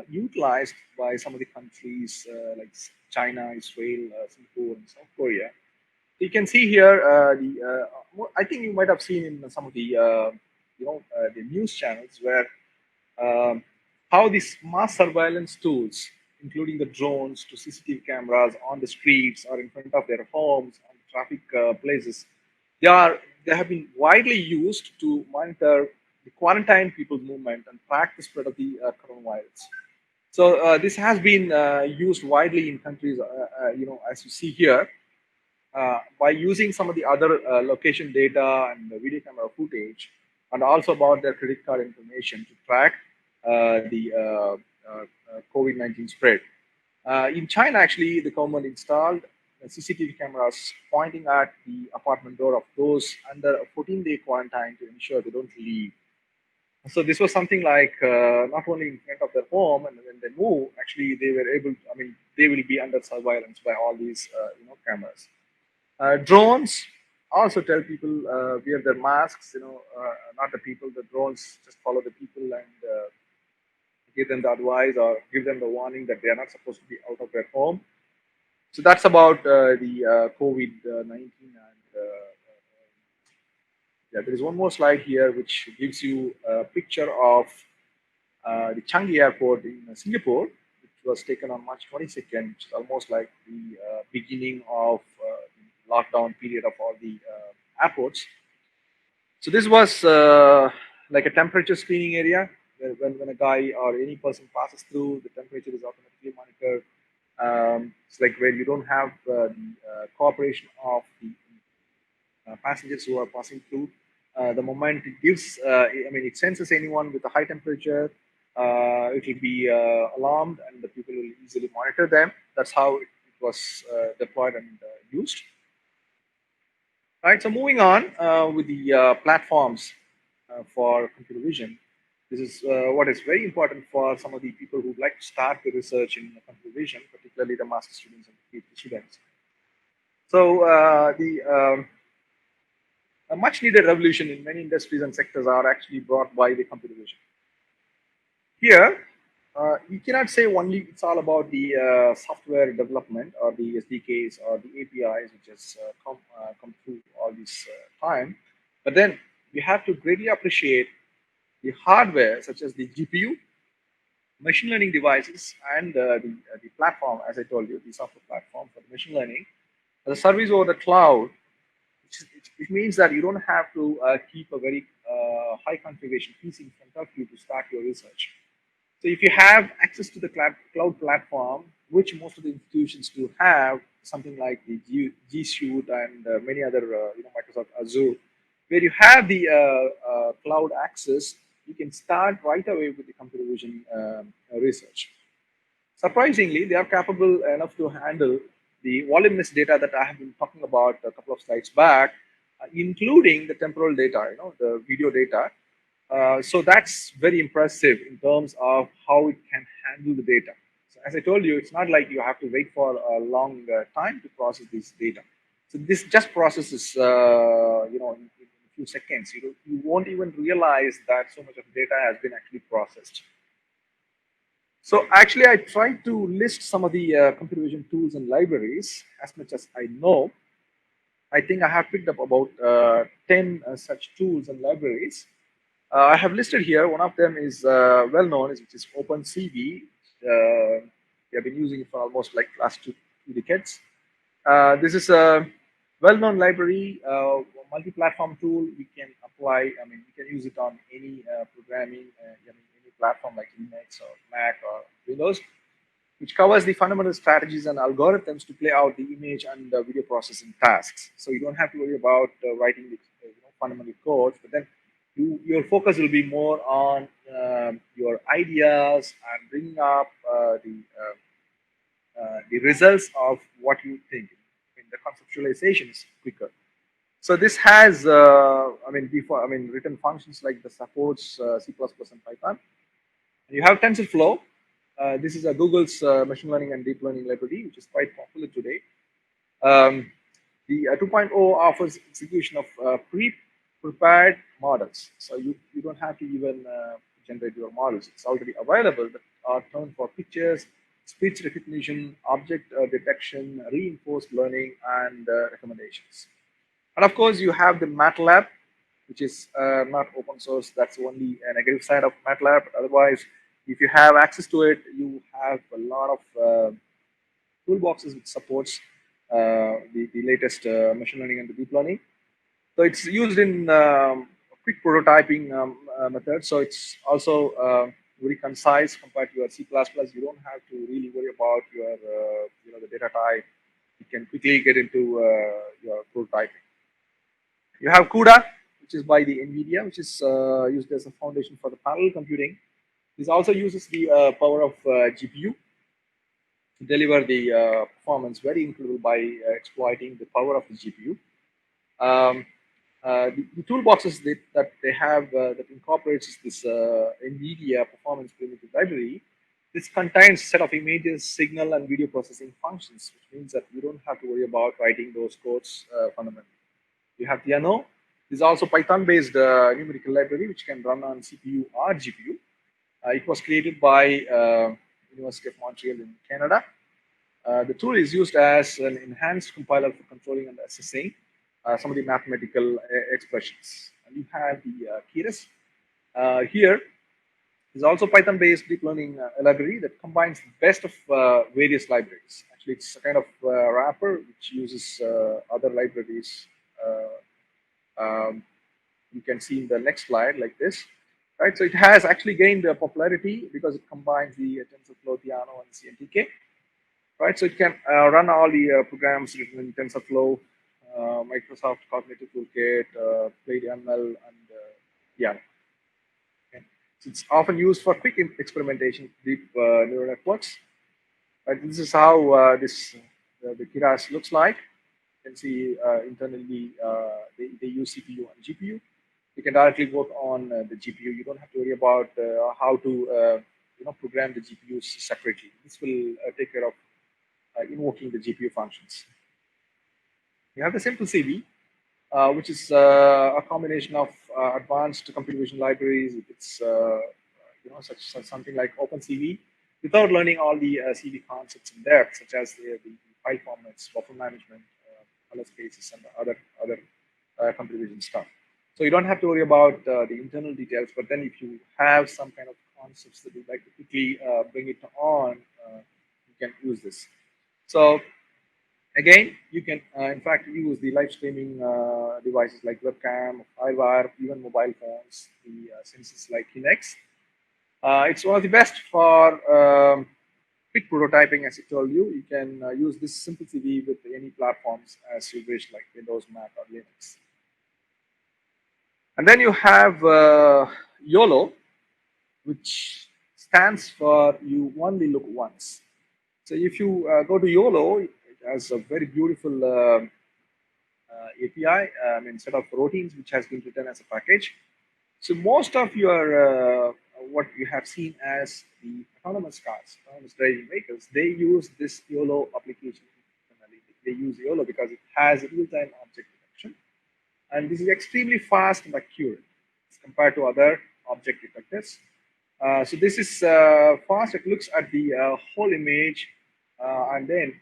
utilized by some of the countries like China, Israel, Singapore, and South Korea. You can see here I think you might have seen in some of the the news channels where how these mass surveillance tools, including the drones to CCTV cameras on the streets or in front of their homes, on the traffic places, they have been widely used to monitor the quarantine people's movement and track the spread of the coronavirus. So this has been used widely in countries, as you see here, by using some of the other location data and the video camera footage, and also about their credit card information to track the COVID-19 spread. In China, actually, the government installed CCTV cameras pointing at the apartment door of those under a 14-day quarantine to ensure they don't leave. So this was something like not only in front of their home, and when they move, actually they were able. I mean, they will be under surveillance by all these cameras. Drones also tell people wear their masks. Not the people. The drones just follow the people and give them the advice or give them the warning that they are not supposed to be out of their home. So that's about the COVID 19. And yeah, there is one more slide here which gives you a picture of the Changi Airport in Singapore, which was taken on March 22nd, which is almost like the beginning of the lockdown period of all the airports. So this was like a temperature screening area where when a guy or any person passes through, the temperature is automatically monitored. It's like where you don't have the cooperation of the passengers who are passing through. The moment it gives, I mean, it senses anyone with a high temperature, it will be alarmed and the people will easily monitor them. That's how it was deployed and used. All right, so moving on with the platforms for computer vision. This is what is very important for some of the people who would like to start the research in computer vision, particularly the master students and the PhD students. So a much needed revolution in many industries and sectors are actually brought by the computer vision. Here, you cannot say only it's all about the software development or the SDKs or the APIs which has come through all this time, but then you have to greatly appreciate the hardware such as the GPU, machine learning devices, and the platform, as I told you, the software platform for the machine learning, the service over the cloud. It means that you don't have to keep a very high configuration PC in front of you to start your research. So if you have access to the cloud platform, which most of the institutions do have, something like the G Suite and many other, Microsoft Azure, where you have the cloud access, you can start right away with the computer vision research. Surprisingly, they are capable enough to handle the voluminous data that I have been talking about a couple of slides back, including the temporal data, the video data. So that's very impressive in terms of how it can handle the data. So as I told you, it's not like you have to wait for a long time to process this data. So this just processes, in a few seconds. You won't even realize that so much of data has been actually processed. So actually, I tried to list some of the computer vision tools and libraries as much as I know. I think I have picked up about 10 such tools and libraries. I have listed here. One of them is well known, which is OpenCV. We have been using it for almost like last two decades. This is a well-known library, multi-platform tool. We can apply. I mean, we can use it on any programming, any platform like Linux or Mac or Windows, which covers the fundamental strategies and algorithms to play out the image and video processing tasks. So you don't have to worry about writing the fundamental codes, but then your focus will be more on your ideas and bringing up the results of what you think. I mean, the conceptualization is quicker. So this has, written functions like the supports C++ and Python. And you have TensorFlow. This is a Google's machine learning and deep learning library, which is quite popular today. The 2.0 offers execution of pre-prepared models. So you don't have to even generate your models. It's already available that are turned for pictures, speech recognition, object detection, reinforced learning, and recommendations. And of course, you have the MATLAB, which is not open source. That's only a negative side of MATLAB. Otherwise, if you have access to it, you have a lot of toolboxes which supports the latest machine learning and the deep learning. So it's used in quick prototyping method. So it's also very concise compared to your C++. You don't have to really worry about your the data type. You can quickly get into your prototyping. You have CUDA, which is by the NVIDIA, which is used as a foundation for the parallel computing. This also uses the power of GPU to deliver the performance very incredible by exploiting the power of the GPU. The toolboxes that they have that incorporates this NVIDIA performance primitive library. This contains a set of images, signal, and video processing functions, which means that you don't have to worry about writing those codes fundamentally. You have Piano. This is also Python-based numerical library, which can run on CPU or GPU. It was created by University of Montreal in Canada. The tool is used as an enhanced compiler for controlling and assessing some of the mathematical expressions. And you have the Keras. Here is also Python-based deep learning library that combines the best of various libraries. Actually, it's a kind of wrapper which uses other libraries. Um, you can see in the next slide like this. Right, so it has actually gained popularity because it combines the TensorFlow, Theano, and CNTK. Right, so it can run all the programs written in TensorFlow, Microsoft Cognitive Toolkit, PlayML, and yeah. Okay. So it's often used for quick experimentation with deep neural networks. Right, this is how the Keras looks like. You can see internally they use CPU and GPU. You can directly work on the GPU. You don't have to worry about how to program the GPUs separately. This will take care of invoking the GPU functions. You have the simple CV, which is a combination of advanced computer vision libraries. It's such something like OpenCV, without learning all the CV concepts in depth, such as the file formats, buffer management, color spaces, and other computer vision stuff. So you don't have to worry about the internal details. But then, if you have some kind of concepts that you'd like to quickly bring it on, you can use this. So again, you can in fact use the live streaming devices like webcam, iWire, even mobile phones, the sensors like Kinect. It's one of the best for quick prototyping, as I told you. You can use this simple CV with any platforms as you wish, like Windows, Mac, or Linux. And then you have YOLO, which stands for You Only Look Once. So if you go to YOLO, it has a very beautiful API, set of routines, which has been written as a package. So most of your what you have seen as the autonomous cars, autonomous driving vehicles, they use this YOLO application. They use YOLO because it has real-time object detection, and this is extremely fast and accurate as compared to other object detectors. So this is fast. It looks at the whole image, and then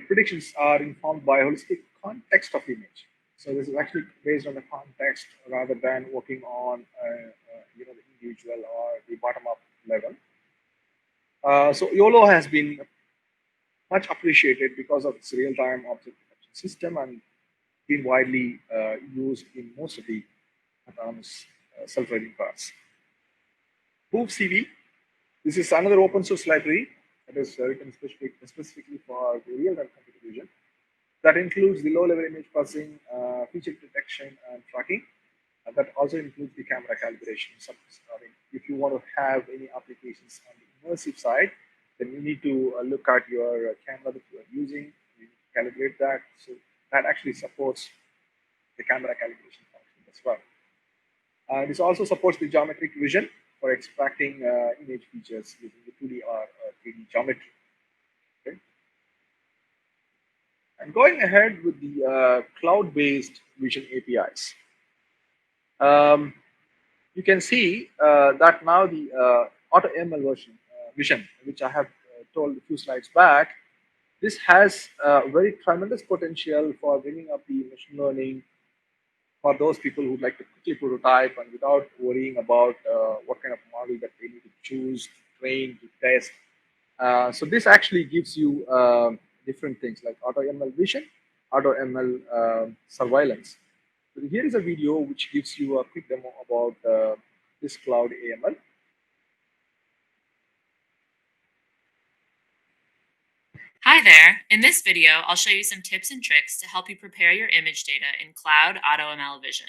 predictions are informed by holistic context of image. So this is actually based on the context rather than working on the individual or the bottom-up level. So YOLO has been much appreciated because of its real-time object detection system and been widely used in most of the autonomous self-driving cars. CV. This is another open source library that is written specifically for the real-time computer vision. That includes the low-level image processing, feature detection, and tracking. That also includes the camera calibration. If you want to have any applications on the immersive side, then you need to look at your camera that you are using. You need to calibrate that. So that actually supports the camera calibration function as well. This also supports the geometric vision for extracting image features using the 2D or 3D geometry. Okay. And going ahead with the cloud-based vision APIs, you can see that now the AutoML version vision, which I have told a few slides back, this has very tremendous potential for bringing up the machine learning for those people who'd like to quickly prototype and without worrying about what kind of model that they need to choose, to train, to test. So this actually gives you different things like AutoML vision, AutoML surveillance. So here is a video which gives you a quick demo about this cloud AML.
Hi there! In this video, I'll show you some tips and tricks to help you prepare your image data in Cloud AutoML Vision.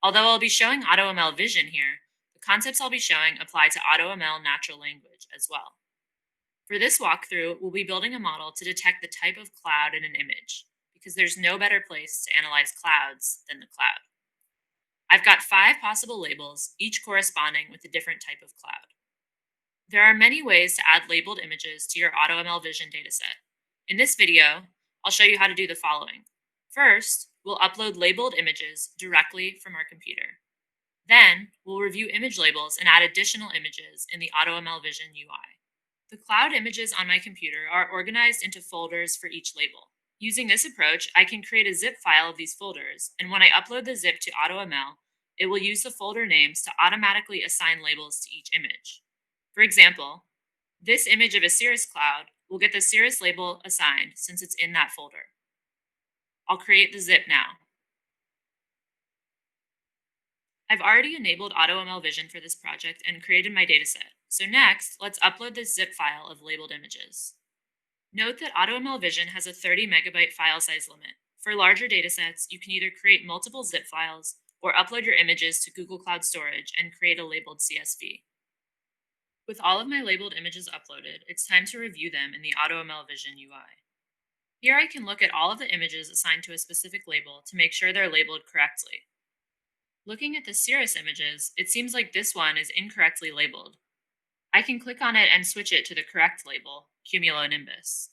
Although I'll be showing AutoML Vision here, the concepts I'll be showing apply to AutoML Natural Language as well. For this walkthrough, we'll be building a model to detect the type of cloud in an image, because there's no better place to analyze clouds than the cloud. I've got 5 possible labels, each corresponding with a different type of cloud. There are many ways to add labeled images to your AutoML Vision dataset. In this video, I'll show you how to do the following. First, we'll upload labeled images directly from our computer. Then, we'll review image labels and add additional images in the AutoML Vision UI. The cloud images on my computer are organized into folders for each label. Using this approach, I can create a zip file of these folders, and when I upload the zip to AutoML, it will use the folder names to automatically assign labels to each image. For example, this image of a cirrus cloud will get the cirrus label assigned since it's in that folder. I'll create the zip now. I've already enabled AutoML Vision for this project and created my dataset. So next, let's upload this zip file of labeled images. Note that AutoML Vision has a 30 megabyte file size limit. For larger datasets, you can either create multiple zip files or upload your images to Google Cloud Storage and create a labeled CSV. With all of my labeled images uploaded, it's time to review them in the AutoML Vision UI. Here I can look at all of the images assigned to a specific label to make sure they're labeled correctly. Looking at the cirrus images, it seems like this one is incorrectly labeled. I can click on it and switch it to the correct label, cumulonimbus.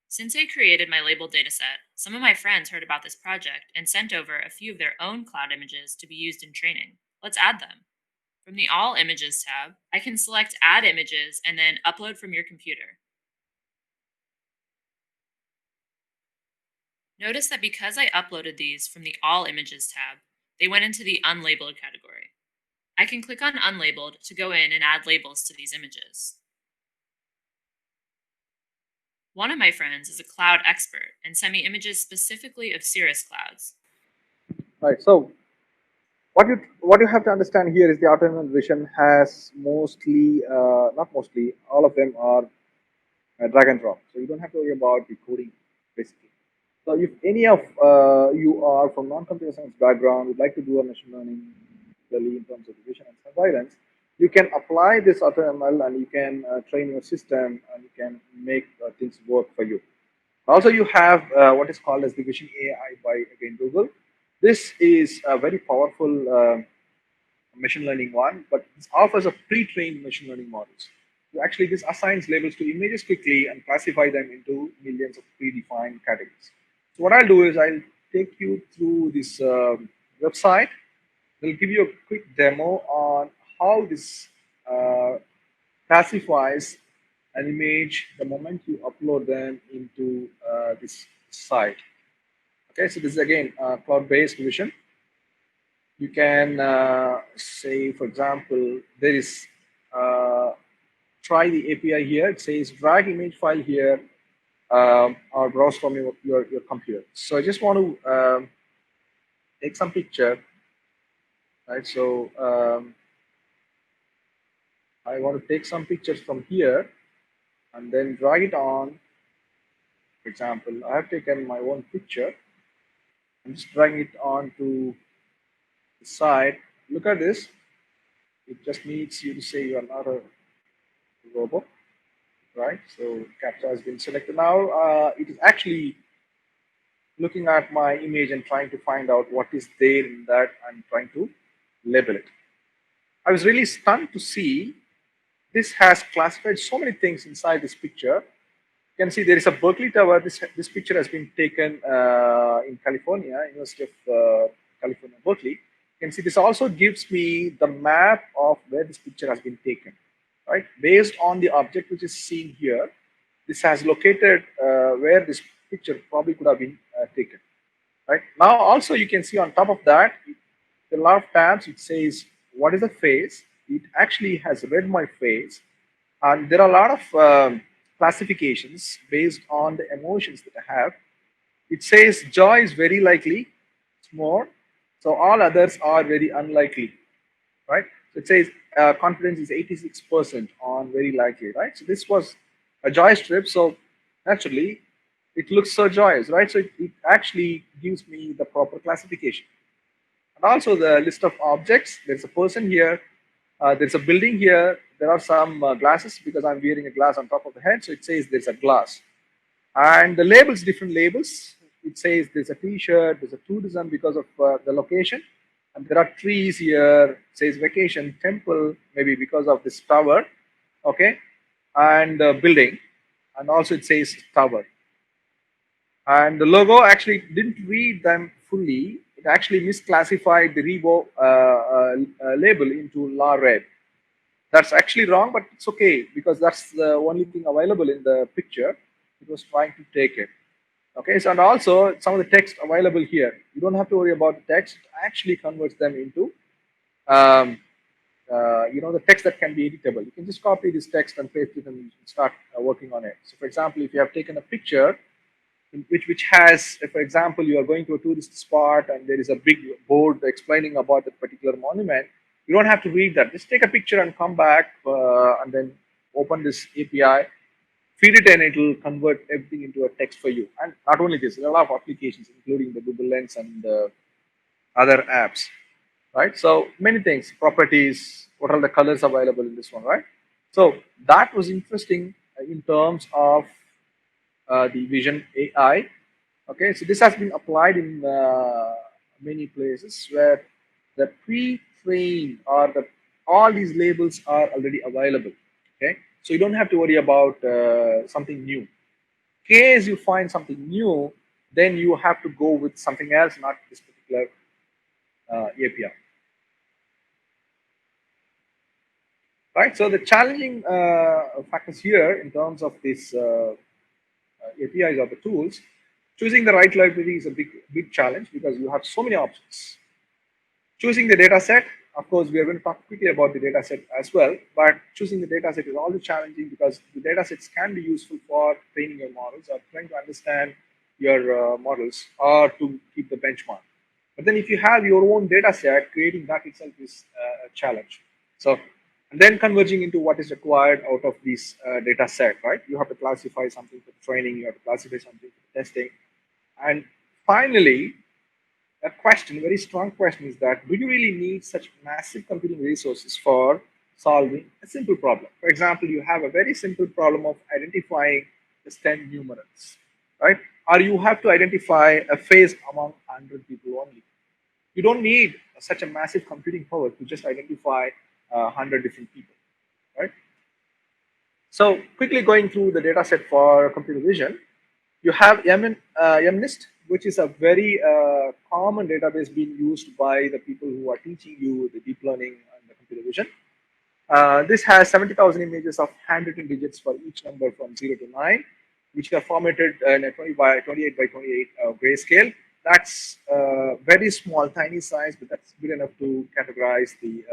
Since I created my labeled dataset, some of my friends heard about this project and sent over a few of their own cloud images to be used in training. Let's add them. From the All Images tab, I can select Add Images and then Upload from your computer. Notice that because I uploaded these from the All Images tab, they went into the Unlabeled category. I can click on Unlabeled to go in and add labels to these images. One of my friends is a cloud expert and sent me images specifically of cirrus clouds.
Right. So what you have to understand here is the AutoML Vision has mostly, not mostly, all of them are drag and drop. So you don't have to worry about the coding basically. So if any of you are from non-computer science background, would like to do a machine learning, particularly in terms of vision and surveillance, you can apply this AutoML and you can train your system and you can make things work for you. Also, you have what is called as the Vision AI by again Google. This is a very powerful machine learning one, but this offers a pre-trained machine learning models. So actually, this assigns labels to images quickly and classify them into millions of predefined categories. So what I'll do is I'll take you through this website. I'll give you a quick demo on how this classifies an image the moment you upload them into this site. Okay, so this is again cloud-based vision. You can say, for example, there is try the API here. It says drag image file here or browse from your computer. So I just want to take some picture, right? So I want to take some pictures from here and then drag it on. For example, I have taken my own picture. I'm just dragging it on to the side. Look at this. It just needs you to say you are not a robot, right? So captcha has been selected. Now it is actually looking at my image and trying to find out what is there in that and trying to label it. I was really stunned to see this has classified so many things inside this picture. You can see there is a Berkeley Tower. This picture has been taken in California, University of California, Berkeley. You can see this also gives me the map of where this picture has been taken, right? Based on the object which is seen here, this has located where this picture probably could have been taken, right? Now also you can see on top of that, there are a lot of tabs. It says, what is the face? It actually has read my face. And there are a lot of classifications based on the emotions that I have. It says joy is very likely, it's more. So all others are very unlikely, right? So it says confidence is 86% on very likely, right? So this was a joy strip. So naturally, it looks so joyous, right? So it actually gives me the proper classification. And also the list of objects. There's a person here. There's a building here. There are some glasses because I'm wearing a glass on top of the head. So it says there's a glass. And the labels, different labels. It says there's a T-shirt, there's a tourism because of the location, and there are trees here. It says vacation, temple, maybe because of this tower, okay, and building, and also it says tower. And the logo actually didn't read them fully. It actually misclassified the Revo label into La Red. That's actually wrong, but it's okay because that's the only thing available in the picture. It was trying to take it. Okay, so and also some of the text available here. You don't have to worry about the text. It actually converts them into the text that can be editable. You can just copy this text and paste it and start working on it. So, for example, if you have taken a picture which has, for example, you are going to a tourist spot and there is a big board explaining about that particular monument, you don't have to read that. Just take a picture and come back and then open this API, feed it, and it will convert everything into a text for you. And not only this, there are a lot of applications, including the Google Lens and other apps, right? So many things, properties, what are the colors available in this one, right? So that was interesting in terms of the Vision AI. Okay, so this has been applied in many places where the pre-trained or the all these labels are already available. Okay, so you don't have to worry about something new. In case you find something new, then you have to go with something else, not this particular API. Right. So the challenging factors here in terms of this APIs or the tools, choosing the right library is a big challenge because you have so many options. Choosing the data set, of course, we are going to talk quickly about the data set as well, but choosing the data set is always challenging because the data sets can be useful for training your models or trying to understand your models or to keep the benchmark. But then if you have your own data set, creating that itself is a challenge. So, and then converging into what is required out of this data set, right? You have to classify something for training, you have to classify something for testing. And finally, a question, very strong question is that, do you really need such massive computing resources for solving a simple problem? For example, you have a very simple problem of identifying just 10 numerals, right? Or you have to identify a face among 100 people only. You don't need such a massive computing power to just identify 100 different people, right? So quickly going through the data set for computer vision, you have MNIST, which is a very common database being used by the people who are teaching you the deep learning and the computer vision. This has 70,000 images of handwritten digits for each number from 0 to 9, which are formatted in a 20 by 28 by 28 grayscale. That's very small, tiny size, but that's good enough to categorize the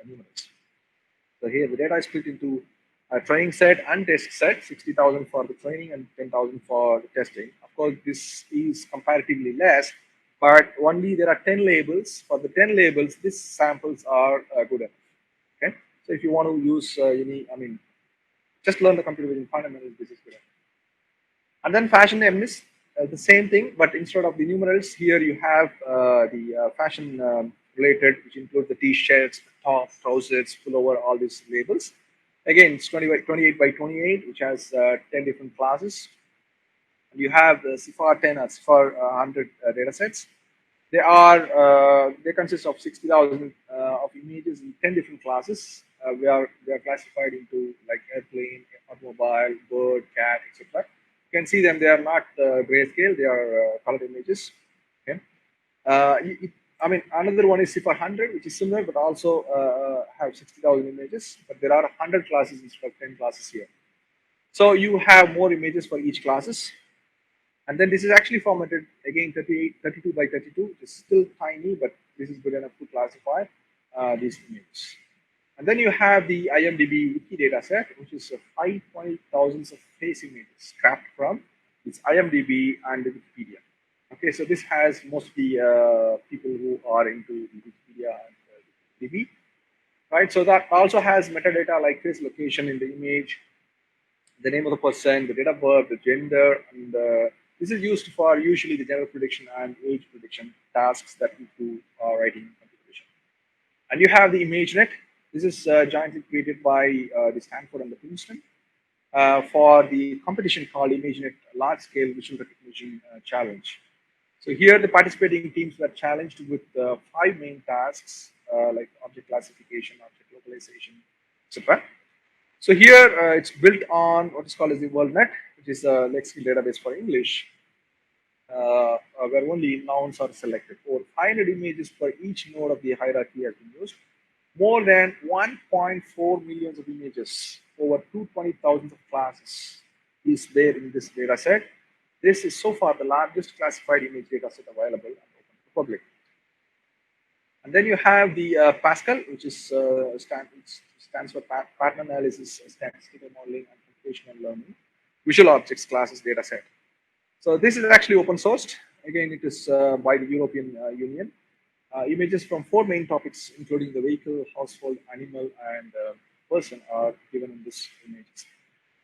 numerals. So here the data is split into a training set and test set, 60,000 for the training and 10,000 for the testing. Of course, this is comparatively less, but only there are 10 labels. For the 10 labels, these samples are good enough. Okay, so if you want to use just learn the computer vision fundamentals, this is good enough. And then fashion MNIST, the same thing, but instead of the numerals, here you have the fashion related, which include the t-shirts, top, trousers, pullover, all these labels. Again, it's 28 by 28, which has 10 different classes. And you have the CIFAR 10 or CIFAR 100 data sets. They consist of 60,000 of images in 10 different classes. They are classified into like airplane, automobile, bird, cat, etc. You can see them. They are not grayscale. They are colored images. Okay. Another one is CIFAR 100, which is similar, but also have 60,000 images. But there are 100 classes instead of 10 classes here. So you have more images for each classes. And then this is actually formatted again 32 by 32, which is still tiny, but this is good enough to classify these images. And then you have the IMDb wiki data set, which is 520,000 of face images scrapped from its IMDb and the Wikipedia. Okay, so this has mostly people who are into the Wikipedia and DB, right? So that also has metadata like face location in the image, the name of the person, the date of birth, the gender, and this is used for usually the gender prediction and age prediction tasks that we do writing computer vision. And you have the ImageNet. This is jointly created by the Stanford and the Princeton. for the competition called ImageNet Large Scale Visual Recognition Challenge. So here the participating teams were challenged with 5 main tasks like object classification, object localization, etc. So here it's built on what is called as the WorldNet, which is a lexical database for English, where only nouns are selected. Over 500 images per each node of the hierarchy has been used. More than 1.4 millions of images, over 220,000 of classes is there in this data set. This is so far the largest classified image data set available and open to the public. And then you have the Pascal, which is stands for Pattern Analysis, Statistical Modeling, and Computational Learning, Visual Objects Classes data set. So this is actually open sourced. Again, it is by the European Union. Images from 4 main topics, including the vehicle, household, animal, and person, are given in this images.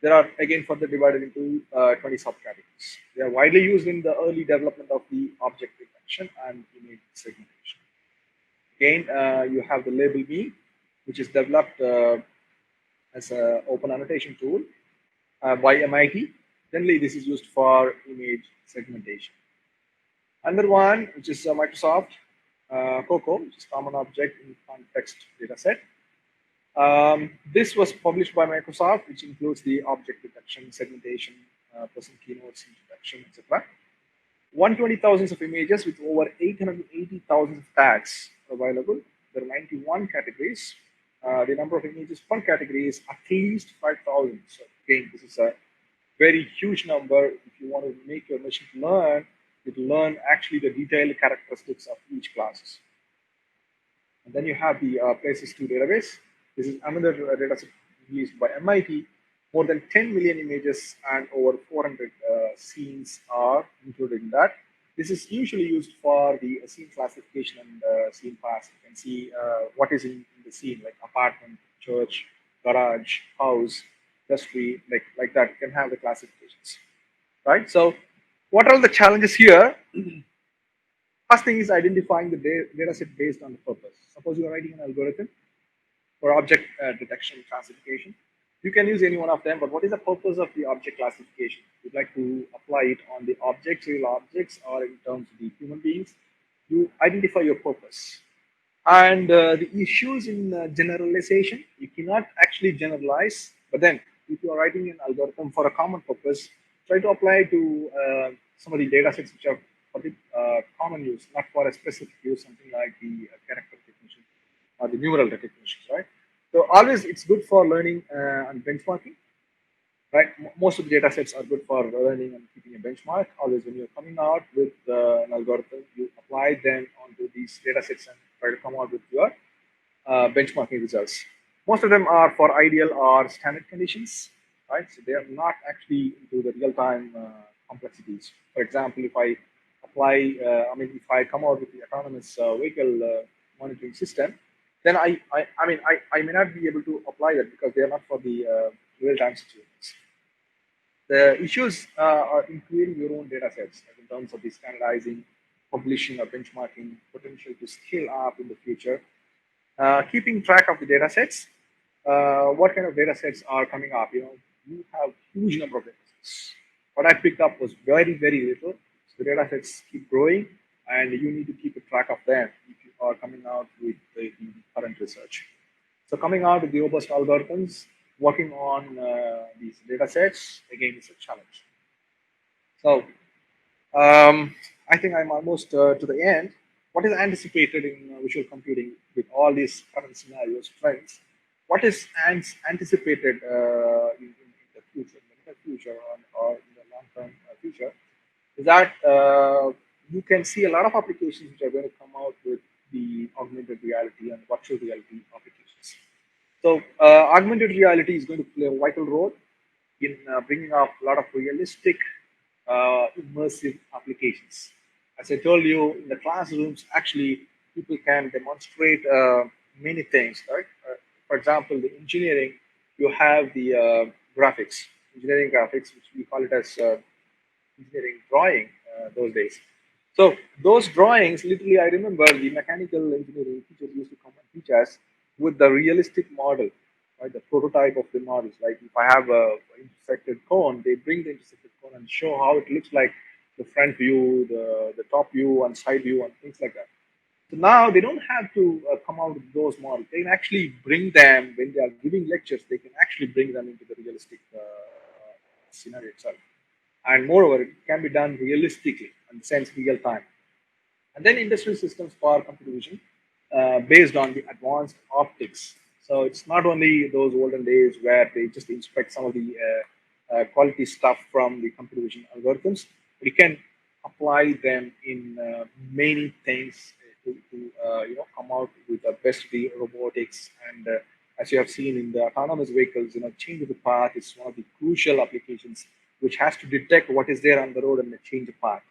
They are again further divided into 20 subcategories. They are widely used in the early development of the object detection and image segmentation. Again, you have the label me, which is developed as an open annotation tool by MIT. Generally, this is used for image segmentation. Another one, which is Microsoft COCO, which is Common Object in Context Dataset. This was published by Microsoft, which includes the object detection, segmentation, person keynotes, introduction, etc. 120,000 of images with over 880,000 of tags available. There are 91 categories. The number of images per category is at least 5,000. So again, this is a very huge number. If you want to make your machine learn, it will learn actually the detailed characteristics of each classes. And then you have the Places 2 database. This is another dataset released by MIT. More than 10 million images and over 400 scenes are included in that. This is usually used for the scene classification and scene pass. You can see what is in the scene, like apartment, church, garage, house, industry, like that. You can have the classifications, right? So what are all the challenges here? First thing is identifying the data set based on the purpose. Suppose you are writing an algorithm for object detection and classification. You can use any one of them, but what is the purpose of the object classification? You'd like to apply it on the objects, real objects, or in terms of the human beings. You identify your purpose. And the issues in generalization, you cannot actually generalize, but then if you are writing an algorithm for a common purpose, try to apply to some of the data sets which are for the common use, not for a specific use, something like the character recognition or the numeral recognition, right? So always it's good for learning and benchmarking, right? Most of the data sets are good for learning and keeping a benchmark. Always when you're coming out with an algorithm, you apply them onto these data sets and try to come out with your benchmarking results. Most of them are for ideal or standard conditions, right? So they are not actually into the real-time complexities. For example, if I apply, if I come out with the autonomous vehicle monitoring system, then I may not be able to apply that because they are not for the real-time situations. The issues are in creating your own data sets, like in terms of the standardizing, publishing, or benchmarking, potential to scale up in the future. Keeping track of the data sets, what kind of data sets are coming up? You have huge number of data sets. What I picked up was very, very little. So the data sets keep growing, and you need to keep a track of them if you are coming out with the current research. So coming out with the robust algorithms, working on these data sets, again, is a challenge. So I think I'm almost to the end. What is anticipated in visual computing with all these current scenarios, trends? What is anticipated in the future, or in the long-term future, is that you can see a lot of applications which are going to come out with the augmented reality and virtual reality applications. So augmented reality is going to play a vital role in bringing up a lot of realistic, immersive applications. As I told you, in the classrooms, actually, people can demonstrate many things, right? For example, the engineering, you have the graphics, engineering graphics, which we call it as engineering drawing those days. So those drawings, literally, I remember the mechanical engineering teachers used to come and teach us with the realistic model, right? The prototype of the models. Like if I have a intersected cone, they bring the intersected cone and show how it looks like the front view, the top view, and side view, and things like that. So now they don't have to come out with those models. They can actually bring them when they are giving lectures. They can actually bring them into the realistic scenario itself. And moreover, it can be done realistically, in the sense real time. And then industrial systems for computer vision based on the advanced optics. So it's not only those olden days where they just inspect some of the quality stuff from the computer vision algorithms, but you can apply them in many things to come out with the best of the robotics. And as you have seen in the autonomous vehicles, change of the path is one of the crucial applications which has to detect what is there on the road and change the path.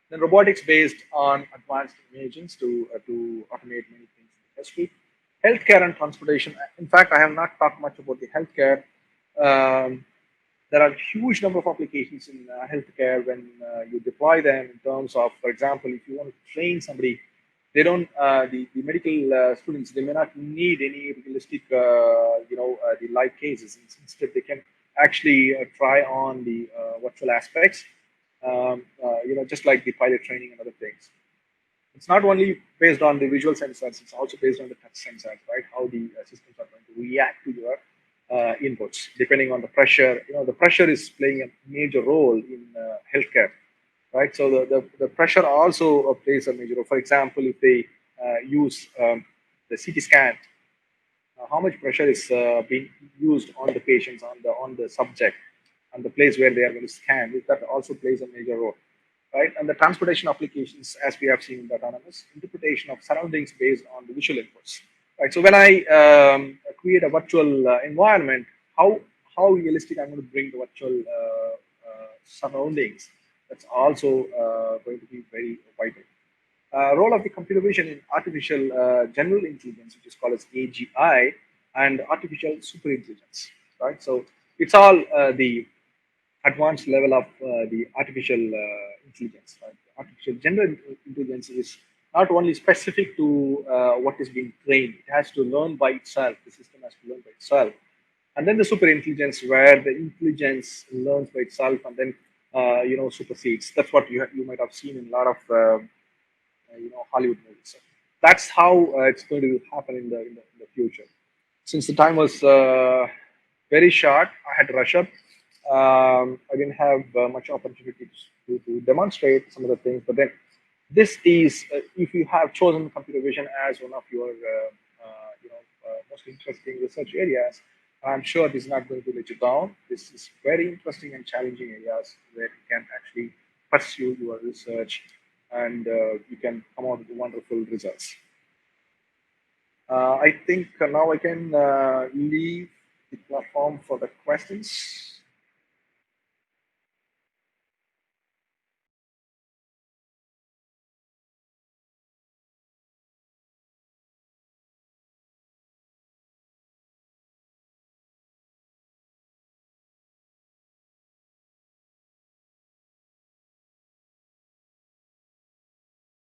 Then robotics based on advanced imagings to automate many things in the industry. Healthcare and transportation. In fact, I have not talked much about the healthcare. Um, there are huge number of applications in healthcare when you deploy them in terms of, for example, if you want to train somebody, they don't the medical students, they may not need any realistic the live cases. Instead they can actually try on the virtual aspects, just like the pilot training and other things. It's not only based on the visual sensors, it's also based on the touch sensors, right? How the systems are going to react to your inputs, depending on the pressure. The pressure is playing a major role in healthcare, right? So the pressure also plays a major role. For example, if they use the CT scan, how much pressure is being used on the patients, on the subject, on the place where they are going to scan, that also plays a major role, right? And the transportation applications, as we have seen in the autonomous, interpretation of surroundings based on the visual inputs, right? So when I create a virtual environment, how realistic I'm going to bring the virtual surroundings, that's also going to be very vital. Role of the computer vision in artificial general intelligence, which is called as AGI, and artificial super intelligence, right? So it's all the advanced level of the artificial intelligence, right? Artificial general intelligence is not only specific to what is being trained, it has to learn by itself, the system has to learn by itself. And then the super intelligence, where the intelligence learns by itself and then supersedes. That's what you might have seen in a lot of Hollywood movies. So that's how it's going to happen in the future. Since the time was very short, I had to rush up. I didn't have much opportunity to demonstrate some of the things, but then this is if you have chosen computer vision as one of your most interesting research areas, I'm sure this is not going to let you down. This is very interesting and challenging areas where you can actually pursue your research and you can come out with wonderful results. I think now I can leave the platform for the questions.